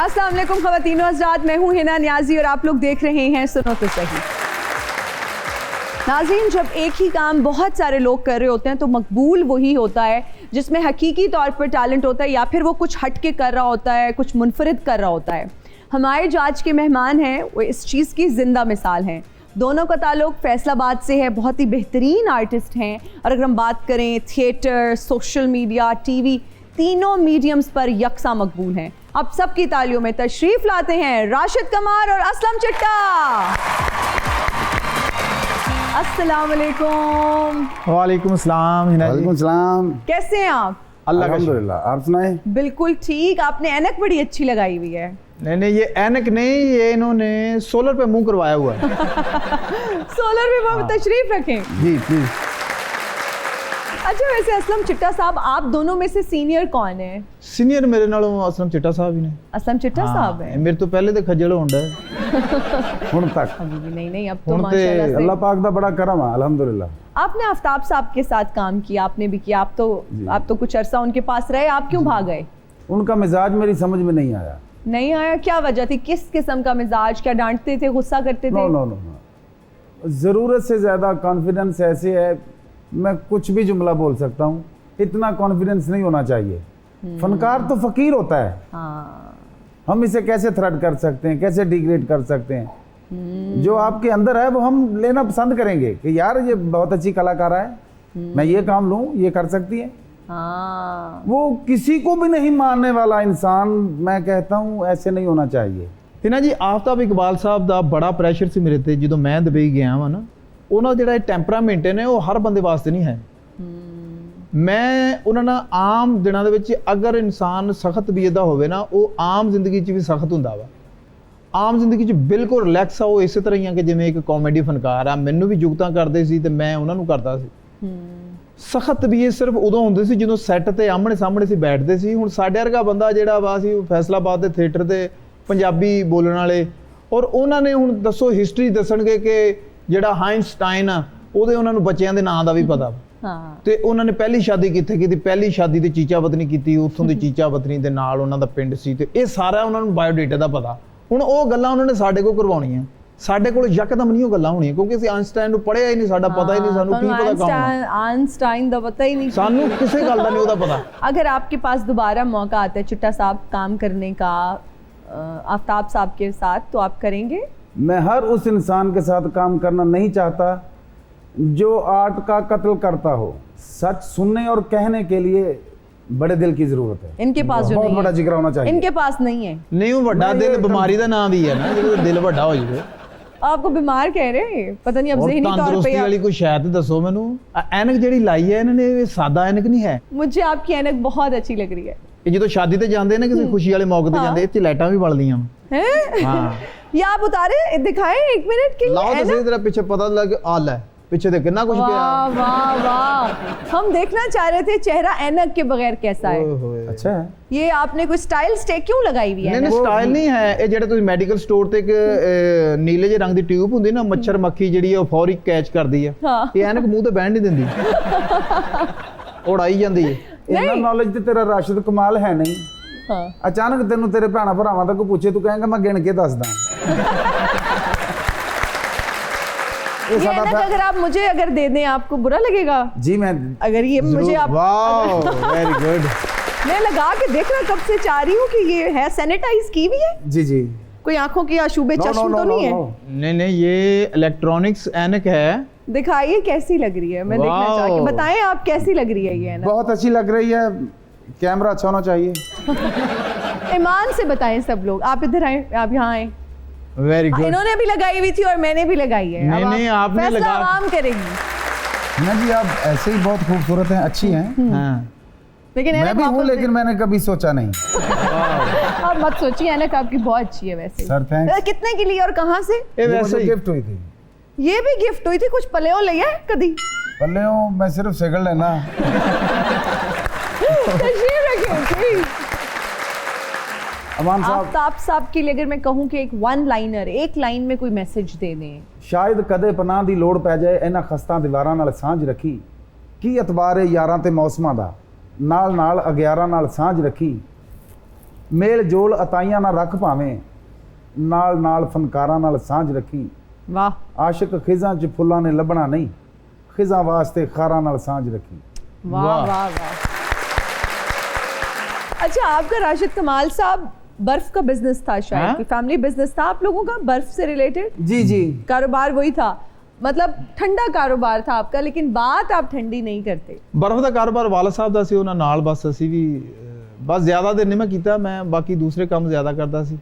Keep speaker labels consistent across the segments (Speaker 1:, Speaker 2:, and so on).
Speaker 1: अस्सलाम वालेकुम ख़वातीनो हज़रात, मैं हूँ हिना नियाज़ी और आप लोग देख रहे हैं सुनो तो सही। नाज़रीन, जब एक ही काम बहुत सारे लोग कर रहे होते हैं तो मकबूल वही होता है जिसमें हकीकी तौर पर टैलेंट होता है या फिर वो कुछ हट के कर रहा होता है, कुछ मुनफरिद कर रहा होता है। हमारे जो आज के मेहमान हैं वो इस चीज़ की ज़िंदा मिसाल हैं। दोनों का ताल्लुक फैसलाबाद से है, बहुत ही बेहतरीन आर्टिस्ट हैं और अगर हम बात करें थिएटर, सोशल मीडिया, टीवी, तीनों मीडियम्स पर यकसा मकबूल हैं। आप सबकी तालियों में तशरीफ़ लाते हैं राशिद कमार और असलम चिट्टा। अस्सलाम वालेकुम।
Speaker 2: वालेकुम अस्सलाम।
Speaker 3: वालेकुम सलाम।
Speaker 1: कैसे हैं आप?
Speaker 3: अल्हम्दुलिल्लाह, आप सुनाए?
Speaker 1: बिल्कुल ठीक। आपने ऐनक बड़ी अच्छी लगाई हुई है।
Speaker 2: नहीं, ये ऐनक नहीं, ये इन्होंने सोलर पे मुंह करवाया हुआ है।
Speaker 1: सोलर पे वो तशरीफ रखें
Speaker 3: जी प्लीज।
Speaker 1: अच्छा, वैसे असलम चिट्टा साहब, आप दोनों में से सीनियर कौन है?
Speaker 2: सीनियर मेरे नालों असलम चिट्टा साहब ही ने।
Speaker 1: असलम चिट्टा साहब है?
Speaker 2: मेरे तो पहले तो खजल होंदा है
Speaker 3: हुण तक
Speaker 1: अभी भी नहीं, अब तो
Speaker 2: हुण ते
Speaker 1: माशाल्लाह से
Speaker 3: अल्लाह पाक दा बड़ा करम है, अल्हम्दुलिल्लाह।
Speaker 1: आपने आफ्ताब साहब के साथ काम किया, आपने भी किया, आप तो कुछ अरसा उनके पास रहे, आप क्यों भाग गए?
Speaker 3: उनका मिजाज मेरी समझ में नहीं आया।
Speaker 1: नहीं आया? क्या वजह थी? किस किस्म का मिजाज? क्या डांटते थे, गुस्सा करते थे?
Speaker 3: नो नो नो नो, ज़रूरत से ज़्यादा कॉन्फिडेंस ऐसे है, मैं कुछ भी जुमला बोल सकता हूँ। इतना कॉन्फिडेंस नहीं होना चाहिए। फनकार तो फ़कीर होता है।
Speaker 1: हाँ।
Speaker 3: हम इसे कैसे थ्रेट कर सकते हैं, कैसे डिग्रेड कर सकते हैं? जो आपके अंदर है वो हम लेना पसंद करेंगे कि यार ये बहुत अच्छी कलाकार है, मैं ये काम लूँ, ये कर सकती है।
Speaker 1: हाँ।
Speaker 3: वो किसी को भी नहीं मानने वाला इंसान, मैं कहता हूँ ऐसे नहीं होना चाहिए।
Speaker 2: हिना जी, आफ्ताब इकबाल साहब ਦਾ ਬੜਾ ਪ੍ਰੈਸ਼ਰ ਸੀ ਮੇਰੇ ਤੇ ਜਦੋਂ ਮੈਂ ਦੁਬਈ ਗਿਆ ਵਾਂ ਨਾ। ਉਹਨਾਂ ਜਿਹੜਾ ਟੈਂਪਰਾਮੈਂਟ ਹੈ ਨਾ, ਉਹ ਹਰ ਬੰਦੇ ਵਾਸਤੇ ਨਹੀਂ ਹੈ। ਮੈਂ ਉਹਨਾਂ ਨਾਲ ਆਮ ਦਿਨਾਂ ਦੇ ਵਿੱਚ ਅਗਰ ਇਨਸਾਨ ਸਖਤ ਤਬੀਅਤ ਦਾ ਹੋਵੇ ਨਾ, ਉਹ ਆਮ ਜ਼ਿੰਦਗੀ 'ਚ ਵੀ ਸਖਤ ਹੁੰਦਾ ਵਾ। ਆਮ ਜ਼ਿੰਦਗੀ 'ਚ ਬਿਲਕੁਲ ਰਿਲੈਕਸ ਆ ਉਹ, ਇਸੇ ਤਰ੍ਹਾਂ ਹੀ ਆ ਕਿ ਜਿਵੇਂ ਇੱਕ ਕਾਮੇਡੀ ਫਨਕਾਰ ਆ, ਮੈਨੂੰ ਵੀ ਜੁਗਤਾਂ ਕਰਦੇ ਸੀ ਤੇ ਮੈਂ ਉਹਨਾਂ ਨੂੰ ਕਰਦਾ ਸੀ। ਸਖਤ ਤਬੀਅਤ ਸਿਰਫ ਉਦੋਂ ਹੁੰਦੀ ਸੀ ਜਦੋਂ ਸੈੱਟ ਤੇ ਆਮਣੇ ਸਾਹਮਣੇ ਸੀ ਬੈਠਦੇ ਸੀ। ਹੁਣ ਸਾਡੇ ਵਰਗਾ ਬੰਦਾ ਜਿਹੜਾ ਵਾ ਸੀ ਫੈਸਲਾਬਾਦ ਦੇ ਥੀਏਟਰ ਤੇ ਪੰਜਾਬੀ ਬੋਲਣ ਵਾਲੇ, ਔਰ ਉਹਨਾਂ ਨੇ ਹੁਣ ਦੱਸੋ ਹਿਸਟਰੀ ਦੱਸਣਗੇ ਕਿ ਜਿਹੜਾ ਆਇਨਸਟਾਈਨ ਆ ਉਹਦੇ ਉਹਨਾਂ ਨੂੰ ਬੱਚਿਆਂ ਦੇ ਨਾਂ ਦਾ ਵੀ ਪਤਾ।
Speaker 1: ਹਾਂ।
Speaker 2: ਤੇ ਉਹਨਾਂ ਨੇ ਪਹਿਲੀ ਸ਼ਾਦੀ ਕਿੱਥੇ ਕੀਤੀ? ਪਹਿਲੀ ਸ਼ਾਦੀ ਤੇ ਚੀਚਾ ਵਤਨੀ ਕੀਤੀ, ਉੱਥੋਂ ਦੀ ਚੀਚਾ ਵਤਨੀ ਦੇ ਨਾਲ ਉਹਨਾਂ ਦਾ ਪਿੰਡ ਸੀ ਤੇ ਇਹ ਸਾਰਾ ਉਹਨਾਂ ਨੂੰ ਬਾਇਓਡਾਟਾ ਦਾ ਪਤਾ। ਹੁਣ ਉਹ ਗੱਲਾਂ ਉਹਨਾਂ ਨੇ ਸਾਡੇ ਕੋਲ ਕਰਵਾਉਣੀਆਂ, ਸਾਡੇ ਕੋਲ ਯਕਦਮ ਨਹੀਂ ਉਹ ਗੱਲਾਂ ਹੋਣੀਆਂ ਕਿਉਂਕਿ ਅਸੀਂ ਆਇਨਸਟਾਈਨ ਨੂੰ ਪੜ੍ਹਿਆ ਹੀ ਨਹੀਂ, ਸਾਡਾ ਪਤਾ ਹੀ नहीं, ਸਾਨੂੰ ਕੀ पता कौन है
Speaker 1: आइंस्टाइन ਦਾ पता ही नहीं,
Speaker 2: ਸਾਨੂੰ ਕਿਸੇ ਗੱਲ ਦਾ नहीं ਉਹਦਾ पता।
Speaker 1: अगर आपके पास दोबारा मौका आता है चिट्टा साहब काम करने का आफ्ताब साहब के साथ, तो आप करेंगे?
Speaker 3: मैं हर उस इंसान के साथ काम करना नहीं चाहता जो आर्ट का कत्ल करता हो। सच सुनने और कहने के लिए बड़े दिल की जरूरत है।
Speaker 1: इनके पास जो
Speaker 3: बहुत
Speaker 1: नहीं
Speaker 3: बड़ा
Speaker 1: है,
Speaker 3: जिगरा होना चाहिए।
Speaker 1: इनके पास नहीं है।
Speaker 2: नहीं वो ਵੱਡਾ ਦਿਲ ਬਿਮਾਰੀ ਦਾ ਨਾਮ ਵੀ ਹੈ ਨਾ, ਜਦੋਂ ਦਿਲ ਵੱਡਾ ਹੋ ਜਾਵੇ।
Speaker 1: आपको बीमार कह रहे हैं, पता नहीं अब
Speaker 2: और
Speaker 1: ज़हनी तौर
Speaker 2: तंदुरुस्ती
Speaker 1: पे
Speaker 2: वाली कोई शायद दसो मैनू। ऐनक ਜਿਹੜੀ ਲਾਈ ਹੈ ਇਹਨਾਂ ਨੇ, ਇਹ ਸਾਦਾ ਐਨਕ ਨਹੀਂ ਹੈ।
Speaker 1: मुझे आपकी ऐनक बहुत अच्छी लग रही है।
Speaker 2: ਇਹ ਜਦੋਂ ਸ਼ਾਦੀ ਤੇ ਜਾਂਦੇ ਨੇ, ਕਿਸੇ ਖੁਸ਼ੀ ਵਾਲੇ ਮੌਕੇ ਤੇ ਜਾਂਦੇ, ਇਹ ਚ ਲਾਈਟਾਂ ਵੀ ਬਲਦੀਆਂ
Speaker 1: हैं?
Speaker 2: ਹਾਂ।
Speaker 1: ये आप उतारे, दिखाएं 1 मिनट के लिए।
Speaker 2: ਲਾਓ
Speaker 1: ऐनक?
Speaker 2: ਤੁਸੀਂ, ਤੇਰਾ ਪਿੱਛੇ ਪਤਾ ਲੱਗ ਆ ਲੈ ਪਿੱਛੇ ਤੇ ਕਿੰਨਾ ਕੁਝ ਪਿਆ।
Speaker 1: वाह वाह वाह, हम देखना चाह रहे थे चेहरा ऐनक के बगैर कैसा है।
Speaker 2: ਓਏ ਹੋਏ।
Speaker 3: अच्छा है।
Speaker 1: ये आपने कोई स्टाइल स्टेक क्यों लगाई हुई है?
Speaker 2: ਨਹੀਂ ਨਹੀਂ, ਸਟਾਈਲ ਨਹੀਂ ਹੈ ਇਹ। ਜਿਹੜੇ ਤੁਸੀਂ ਮੈਡੀਕਲ ਸਟੋਰ ਤੇ ਇੱਕ ਨੀਲੇ ਜਿਹੇ ਰੰਗ ਦੀ ਟਿਊਬ ਹੁੰਦੀ ਨਾ, ਮੱਛਰ ਮੱਖੀ ਜਿਹੜੀ ਉਹ ਫੌਰੀ ਕੈਚ ਕਰਦੀ ਹੈ,
Speaker 1: ਹਾਂ।
Speaker 2: ਇਹ ਐਨਕ ਮੂੰਹ ਤੇ ਬਹਿਣ ਨਹੀਂ ਦਿੰਦੀ, ਉਡਾਈ ਜਾਂਦੀ ਹੈ।
Speaker 3: इतना नॉलेज तो तेरा राशिद कमाल है नहीं।
Speaker 1: हाँ।
Speaker 3: अचानक तेन तेरे भैन भरावां तक पूछे, तू कहेंगा मैं गिन के दसदा।
Speaker 1: ये ऐनक अगर आप मुझे अगर दे दें, आपको बुरा लगेगा?
Speaker 3: जी मैं
Speaker 1: अगर ये मुझे आप
Speaker 2: वाओ वेरी गुड।
Speaker 1: मैं लगा के देखना कब से चाह रही हूँ कि ये है सैनिटाइज की हुई है,
Speaker 3: जी जी।
Speaker 1: कोई आंखों की अशुभे चश्म तो नहीं है?
Speaker 2: नहीं नहीं, ये इलेक्ट्रॉनिक्स ऐनक है।
Speaker 1: दिखाइए कैसी लग रही है, मैं देखना
Speaker 2: वाओ।
Speaker 1: चाहती हूँ। बताएं आप कैसी लग रही है ये ऐनक?
Speaker 3: बहुत अच्छी लग रही है, कैमरा अच्छा होना चाहिए।
Speaker 1: ईमान से बताएं सब लोग। आप इधर आए, आप यहाँ आए।
Speaker 2: Very good.
Speaker 1: इन्होंने भी लगाई हुई थी और मैंने भी लगाई है।
Speaker 2: नहीं,
Speaker 1: अब
Speaker 2: नहीं, आपने
Speaker 1: फैसला
Speaker 2: लगा-
Speaker 1: आवाम करेगी।
Speaker 3: ना जी, आप ऐसे ही बहुत खूबसूरत हैं, अच्छी हैं।
Speaker 2: हाँ।
Speaker 1: लेकिन
Speaker 3: मैं
Speaker 1: ऐनक
Speaker 3: भी हूँ,
Speaker 1: वापस
Speaker 3: लेकिन मैंने कभी सोचा नहीं।
Speaker 1: दे- आप मत सोचिए, ऐनक आपकी बहुत अच्छी है वैसे।
Speaker 3: Sir thanks.
Speaker 1: कितने की ली और कहाँ से?
Speaker 2: ये
Speaker 3: ये
Speaker 2: वैसे
Speaker 3: मुझे
Speaker 2: ही
Speaker 3: गिफ्ट हुई थी।
Speaker 1: ये भी गिफ्ट हुई थी? कुछ पलेओ लिया है कभी?
Speaker 3: पल्ले हो, मैं सिर्फ सिगड़ लेना।
Speaker 1: तशरीफ रखें प्लीज।
Speaker 3: अमान साहब,
Speaker 1: आफ्ताब साहब के लिए अगर मैं कहूँ कि एक वन लाइनर, एक लाइन में कोई मैसेज दे दें।
Speaker 3: शायद कदे पनाह दी लोड़ पै जाए, इन्हां खस्तां दीवारां नाल सांझ रखी, की एतबार है यारां ते मौसमां दा, नाल नाल अगियारां नाल सांझ रखी, ਮੇਲ ਜੋਲ ਅਤਾਈਆਂ ਨਾਲ ਰੱਖ ਭਾਵੇਂ, ਨਾਲ ਨਾਲ ਫਨਕਾਰਾਂ ਨਾਲ ਸਾਂਝ ਰੱਖੀ।
Speaker 1: वाह
Speaker 3: ਆਸ਼ਿਕ ਖਿਜ਼ਾਂ 'ਚ ਫੁੱਲਾਂ ਨੇ ਲੱਭਣਾ ਨਹੀਂ, ਖਿਜ਼ਾਂ ਵਾਸਤੇ ਖਾਰਾਂ ਨਾਲ ਸਾਂਝ ਰੱਖੀ।
Speaker 1: वाह
Speaker 2: वाह।
Speaker 1: वाह वाह। अच्छा, आपका राशिद कमाल साहब बर्फ का बिजनेस था शायद,
Speaker 2: हाँ?
Speaker 1: कि फैमिली बिजनेस था आप लोगों का बर्फ से रिलेटेड?
Speaker 3: जी जी,
Speaker 1: कारोबार वही था, मतलब ठंडा कारोबार था आपका, लेकिन बात आप ठंडी नहीं करते।
Speaker 2: ਬਰਫ਼ ਦਾ ਕਾਰੋਬਾਰ ਵਾਲਦ ਸਾਹਿਬ ਦਾ ਸੀ, ਉਹਨਾਂ ਨਾਲ ਬਸ ਅਸੀਂ ਵੀ ਬਸ ਜ਼ਿਆਦਾ ਦੇਰ ਨਹੀਂ ਮੈਂ ਕੀਤਾ, ਮੈਂ ਬਾਕੀ ਦੂਸਰੇ ਕੰਮ ਜ਼ਿਆਦਾ ਕਰਦਾ ਸੀ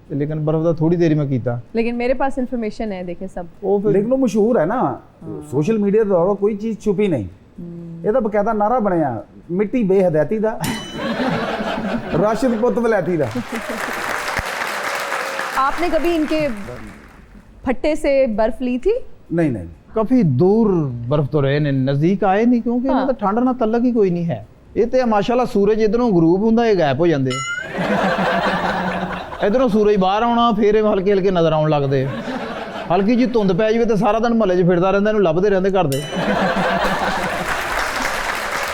Speaker 2: ਤੇ ਲੇਕਿਨ ਬਰਫ਼ ਦਾ ਥੋੜੀ ਦੇਰ ਹੀ ਮੈਂ ਕੀਤਾ।
Speaker 1: लेकिन मेरे पास इंफॉर्मेशन है, देखे सब।
Speaker 2: ਉਹ ਫਿਰ
Speaker 3: लेकिन वो मशहूर है ना, सोशल मीडिया ਦੇ ਦੌਰਾਨ ਕੋਈ ਚੀਜ਼ ਛੁਪੀ ਨਹੀਂ। ਇਹਦਾ ਬਕਾਇਦਾ ਨਾਰਾ ਬਣਿਆ, ਮਿੱਟੀ ਬੇਹਦੈਤੀ ਦਾ, ਰਾਸ਼ਿਦ ਪੁੱਤ ਵਲੈਤੀ ਦਾ।
Speaker 1: आपने कभी इनके फट्टे से बर्फ ली थी?
Speaker 3: नहीं नहीं,
Speaker 2: ਕਾਫੀ ਦੂਰ ਬਰਫ਼ ਤੋਂ ਰਹੇ ਨੇ, ਨਜ਼ਦੀਕ ਆਏ ਨਹੀਂ ਕਿਉਂਕਿ ਇਹਨਾਂ ਦਾ ਠੰਡ ਨਾਲ ਤਲਕ ਹੀ ਕੋਈ ਨਹੀਂ ਹੈ। ਇਹ ਤੇ ਮਾਸ਼ਾਅੱਲਾ ਸੂਰਜ ਇਧਰੋਂ ਗਰੂਬ ਹੁੰਦਾ, ਇਹ ਗਾਇਬ ਹੋ ਜਾਂਦੇ, ਇਧਰੋਂ ਸੂਰਜ ਬਾਹਰ ਆਉਣਾ, ਫਿਰ ਇਹ ਹਲਕੇ ਹਲਕੇ ਨਜ਼ਰ ਆਉਣ ਲੱਗਦੇ। ਹਲਕੀ ਜੀ ਧੁੰਦ ਪੈ ਜਾਵੇ ਤੇ ਸਾਰਾ ਦਿਨ ਮਹੱਲੇ 'ਚ ਫਿਰਦਾ ਰਹਿੰਦਾ, ਇਹਨੂੰ ਲੱਭਦੇ ਰਹਿੰਦੇ ਘਰ ਦੇ।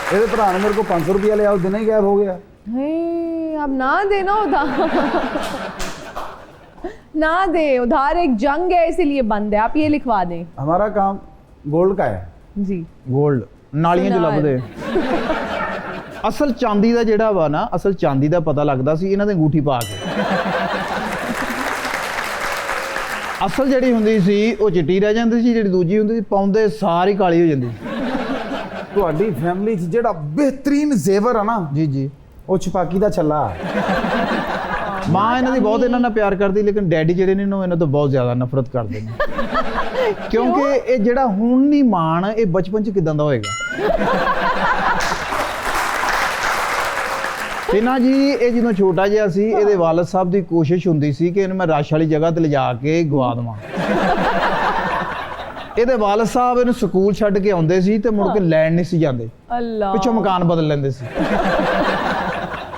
Speaker 3: ਇਹਦੇ ਭਰਾ ਨੇ ਮੇਰੇ ਕੋਲ 500 ਰੁਪਇਆ ਲਿਆ, ਉਸ ਦਿਨ ਹੀ ਗਾਇਬ ਹੋ ਗਿਆ।
Speaker 1: हे, अब ना देना उधार। ना दे उधार, एक जंग है इसीलिए बंद है, आप ये लिखवा दें।
Speaker 3: हमारा काम गोल्ड का है।
Speaker 1: जी
Speaker 2: ਗੋਲਡ ਨਾਲੀਆਂ 'ਚ
Speaker 1: ਸੁਨਾਰ।
Speaker 2: ਲੱਭਦੇ। ਅਸਲ ਚਾਂਦੀ ਦਾ ਜਿਹੜਾ ਵਾ ਨਾ, ਅਸਲ ਚਾਂਦੀ ਦਾ ਪਤਾ ਲੱਗਦਾ ਸੀ ਇਹਨਾਂ ਦੇ ਅੰਗੂਠੀ ਪਾ ਕੇ। ਅਸਲ ਜਿਹੜੀ ਹੁੰਦੀ ਸੀ ਉਹ ਚਿੱਟੀ ਰਹਿ ਜਾਂਦੀ ਸੀ, ਜਿਹੜੀ ਦੂਜੀ ਹੁੰਦੀ ਸੀ ਪਾਉਂਦੇ ਸਾਰੀ ਕਾਲੀ ਹੋ ਜਾਂਦੀ।
Speaker 3: ਤੁਹਾਡੀ ਫੈਮਿਲੀ 'ਚ ਜਿਹੜਾ ਬਿਹਤਰੀਨ ਜ਼ੇਵਰ ਆ ਨਾ,
Speaker 2: ਜੀ ਜੀ,
Speaker 3: ਉਹ ਛਪਾਕੀ ਦਾ ਛੱਲਾ।
Speaker 2: ਮਾਂ ਇਹਨਾਂ ਦੀ ਬਹੁਤ ਇਹਨਾਂ ਨਾਲ ਪਿਆਰ ਕਰਦੀ, ਲੇਕਿਨ ਡੈਡੀ ਜਿਹੜੇ ਨੇ ਨਾ ਇਹਨਾਂ ਤੋਂ ਬਹੁਤ ਜ਼ਿਆਦਾ ਨਫ਼ਰਤ ਕਰਦੇ ਨੇ। ਕਿਉਂਕਿ ਇਹ ਜਿਹੜਾ ਹੁਣ ਨਹੀਂ ਮਾਣ, ਇਹ ਬਚਪਨ 'ਚ ਕਿਦਾਂ ਦਾ ਹੋਏਗਾ। ਤੇ ਨਾ ਜੀ, ਇਹ ਜਦੋਂ ਛੋਟਾ ਜਿਹਾ ਸੀ, ਇਹਦੇ ਵਾਲਦ ਸਾਹਿਬ ਦੀ ਕੋਸ਼ਿਸ਼ ਹੁੰਦੀ ਸੀ ਕਿ ਇਹਨੂੰ ਮੈਂ ਰਸ਼ ਵਾਲੀ ਜਗ੍ਹਾ ਤੇ ਲਿਜਾ ਕੇ ਗਵਾ ਦੇਵਾਂ। ਇਹਦੇ ਵਾਲਦ ਸਾਹਿਬ ਇਹਨੂੰ ਸਕੂਲ ਛੱਡ ਕੇ ਆਉਂਦੇ ਸੀ ਤੇ ਮੁੜ ਕੇ ਲੈਣ ਨਹੀਂ ਸੀ ਜਾਂਦੇ,
Speaker 1: अल्लाह।
Speaker 2: ਪਿੱਛੋਂ ਮਕਾਨ ਬਦਲ ਲੈਂਦੇ ਸੀ।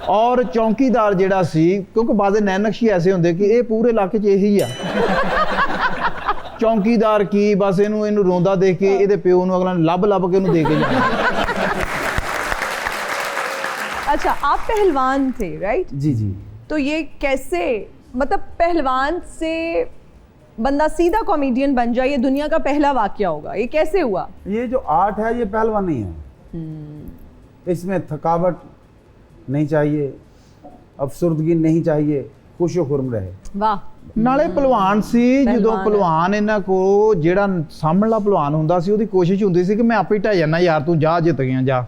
Speaker 2: ਔਰ ਚੌਂਕੀਦਾਰ ਜਿਹੜਾ ਸੀ, ਕਿਉਂਕਿ ਬਾਜ਼ੇ ਨੈਣ ਨਕਸ਼ੀ ਐਸੇ ਹੁੰਦੇ ਕਿ ਇਹ ਪੂਰੇ ਇਲਾਕੇ 'ਚ ਇਹੀ ਆ। ਚੌਂਕੀਦਾਰ ਕੀ, ਬਸ ਇਹਨੂੰ ਰੋਂਦਾ ਦੇਖ ਕੇ ਇਹਦੇ ਪਿਓ ਨੂੰ ਅਗਲਾ ਲੱਭ ਲੱਭ ਕੇ ਉਹਨੂੰ ਦੇ ਕੇ ਜਾਂਦਾ।
Speaker 1: अच्छा, आप पहलवान थे राइट?
Speaker 3: जी जी,
Speaker 1: तो ये कैसे, मतलब पहलवान से बंदा सीधा कॉमेडियन बन जाए, ये दुनिया का पहला वाकया होगा, ये कैसे हुआ?
Speaker 3: ये जो आर्ट है ये पहलवानी है। इसमें थकावट नहीं चाहिए, अफसुर्दगी नहीं चाहिए, खुशो खुर्म रहे।
Speaker 1: वाह।
Speaker 2: ਨਾਲੇ ਪਹਿਲਵਾਨ ਸੀ, ਜਦੋਂ
Speaker 1: ਪਹਿਲਵਾਨ ਹੈ।
Speaker 2: ਪਹਿਲਵਾਨ ਇਹਨਾਂ ਕੋ ਜਿਹੜਾ ਸਾਹਮਣਾ ਪਹਿਲਵਾਨ ਹੁੰਦਾ ਸੀ, ਉਹਦੀ ਕੋਸ਼ਿਸ਼ ਹੁੰਦੀ ਸੀ ਕਿ ਮੈਂ ਆਪੇ ਢਹਿ ਜਾਣਾ, ਯਾਰ ਤੂੰ ਜਾ, ਜਿੱਤ ਗਿਆ ਜਾ,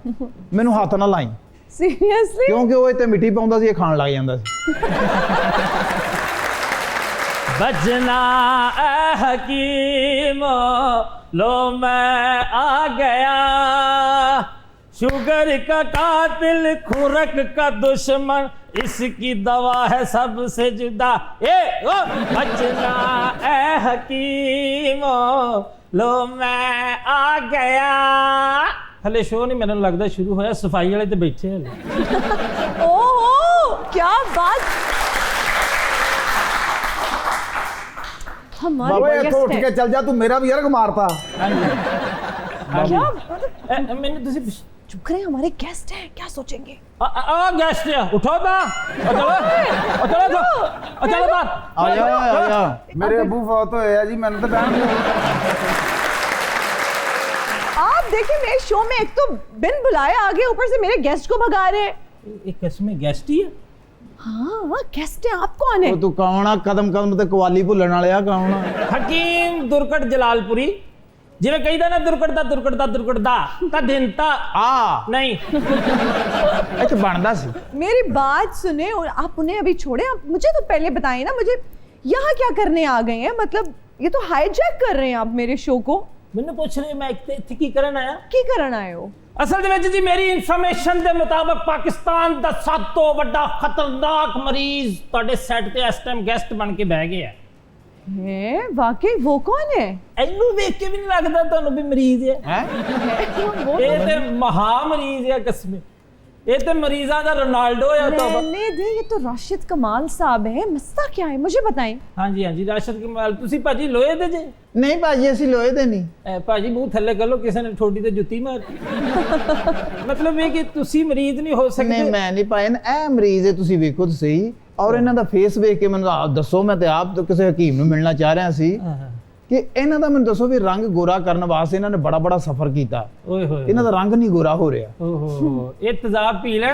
Speaker 2: ਮੈਨੂੰ ਹੱਥ ਨਾ ਲਾਈ।
Speaker 1: सीरियसली?
Speaker 2: ਕਿਉਂਕਿ ਉਹ ਇੱਥੇ ਮਿੱਟੀ ਪਾਉਂਦਾ ਸੀ, ਇਹ ਖਾਣ ਲੱਗ ਜਾਂਦਾ ਸੀ।
Speaker 4: बजना ए हकीम लो मैं आ गया, शुगर का कातिल, खुरक का दुश्मन, इसकी दवा है सबसे जुदा। ओ बजना ए हकीम लो मैं आ गया। हले शो नहीं, मैंने लगता शुरू होया, सफाई वाले तो बैठे हले।
Speaker 1: ओहो, क्या बात। हमारे
Speaker 3: बाबा ये तो
Speaker 1: guest
Speaker 3: उठ
Speaker 1: हैं।
Speaker 3: के चल जा, तू मेरा भी अर्ग मारता।
Speaker 1: क्या मतलब,
Speaker 4: मैंने तुझे
Speaker 1: चुप करें, हमारे गेस्ट हैं, क्या सोचेंगे?
Speaker 4: गेस्ट है, उठो ता, चलो चलो चलो बात
Speaker 2: ਆਇਆ ਆਇਆ।
Speaker 3: मेरे अबू फौत होए है जी, मैंने तो बहन
Speaker 1: आप देखिए, मेरे शो में एक तो बिन बुलाए आगे, ऊपर से मेरे गेस्ट को भगा रहे हैं।
Speaker 4: एक इसमें गेस्ट ही है।
Speaker 1: हाँ, गेस्ट है। आप कौन है?
Speaker 2: ਉਹ ਤੂੰ ਕੌਣ ਆ? ਕਦਮ ਕਦਮ ਤੇ ਕਵਾਲੀ ਭੁੱਲਣ ਵਾਲਿਆ ਕੌਣ ਆ?
Speaker 4: हकीम दुर्कट जलालपुरी, जिवें कहीदा ना दुर्कट दा ता दिन ता
Speaker 2: ਆ
Speaker 4: नहीं।
Speaker 2: ਇਹ ਚ ਬਣਦਾ ਸੀ।
Speaker 1: मेरी बात सुने, और आप उन्हें अभी छोड़े, आप मुझे तो पहले बताइए ना, मुझे यहाँ क्या करने आ गए हैं? मतलब ये तो हाईजैक कर रहे हैं आप मेरे शो को।
Speaker 4: मैंने पूछ रहे मैं इत्थे की करन आया।
Speaker 1: की करन आए हो?
Speaker 4: असल दे विच जी मेरी इन्फॉर्मेशन दे मुताबिक पाकिस्तान दा सब तो वड्डा खतरनाक मरीज तुहाडे सेट ते इस टाइम गेस्ट बन के बैठ गया
Speaker 1: है। वाकई वो कौन है?
Speaker 4: इनू देख के भी नहीं लगदा तुहानू भी मरीज है।
Speaker 2: ਹੈ
Speaker 1: वो
Speaker 4: ये ते महा मरीज है, कसम। ये तो मरीजा दा रोनाल्डो है तो।
Speaker 1: रहने दे, ये तो राशिद कमाल साहब है, मसला क्या है मुझे बताएं।
Speaker 4: हाँ जी राशिद कमाल, तुसी भाजी लोहे दे जे?
Speaker 2: ਨਹੀਂ ਭਾਜੀ ਅਸੀਂ ਲੋਹੇ ਦੇ ਨਹੀਂ।
Speaker 4: ਭਾਜੀ ਮੂੰਹ ਥੱਲੇ ਕਰ ਲੋ, ਕਿਸੇ ਨੇ ਠੋਡੀ ਤੇ ਜੁੱਤੀ ਮਾਰਤੀ। ਮਤਲਬ ਇਹ ਕਿ ਤੁਸੀਂ ਮਰੀਜ਼ ਨਹੀਂ ਹੋ ਸਕਦੇ।
Speaker 2: ਨਹੀਂ ਮੈਂ ਨਹੀਂ ਪਾਏ ਇਹ ਮਰੀਜ਼ ਹੈ, ਤੁਸੀਂ ਵੇਖੋ ਤਾਂ ਸਹੀ। ਔਰ ਇਹਨਾਂ ਦਾ ਫੇਸ ਵੇਖ ਕੇ ਮੈਨੂੰ ਆਪ ਦੱਸੋ, ਮੈਂ ਤੇ ਆਪ ਕਿਸੇ ਹਕੀਮ ਨੂੰ ਮਿਲਣਾ ਚਾਹ ਰਿਹਾ ਸੀ ਕਿ ਇਹਨਾਂ ਦਾ ਮੈਨੂੰ ਦੱਸੋ ਵੀ ਰੰਗ ਗੋਰਾ ਕਰਨ ਵਾਸਤੇ ਇਹਨਾਂ ਨੇ ਬੜਾ ਬੜਾ ਸਫ਼ਰ ਕੀਤਾ।
Speaker 4: ਓਏ ਹੋਏ,
Speaker 2: ਇਹਨਾਂ ਦਾ ਰੰਗ ਨਹੀਂ ਗੋਰਾ ਹੋ ਰਿਹਾ।
Speaker 4: ਓਹੋ, ਇਹ ਤੇਜ਼ਾਬ ਪੀ ਲੈਣ।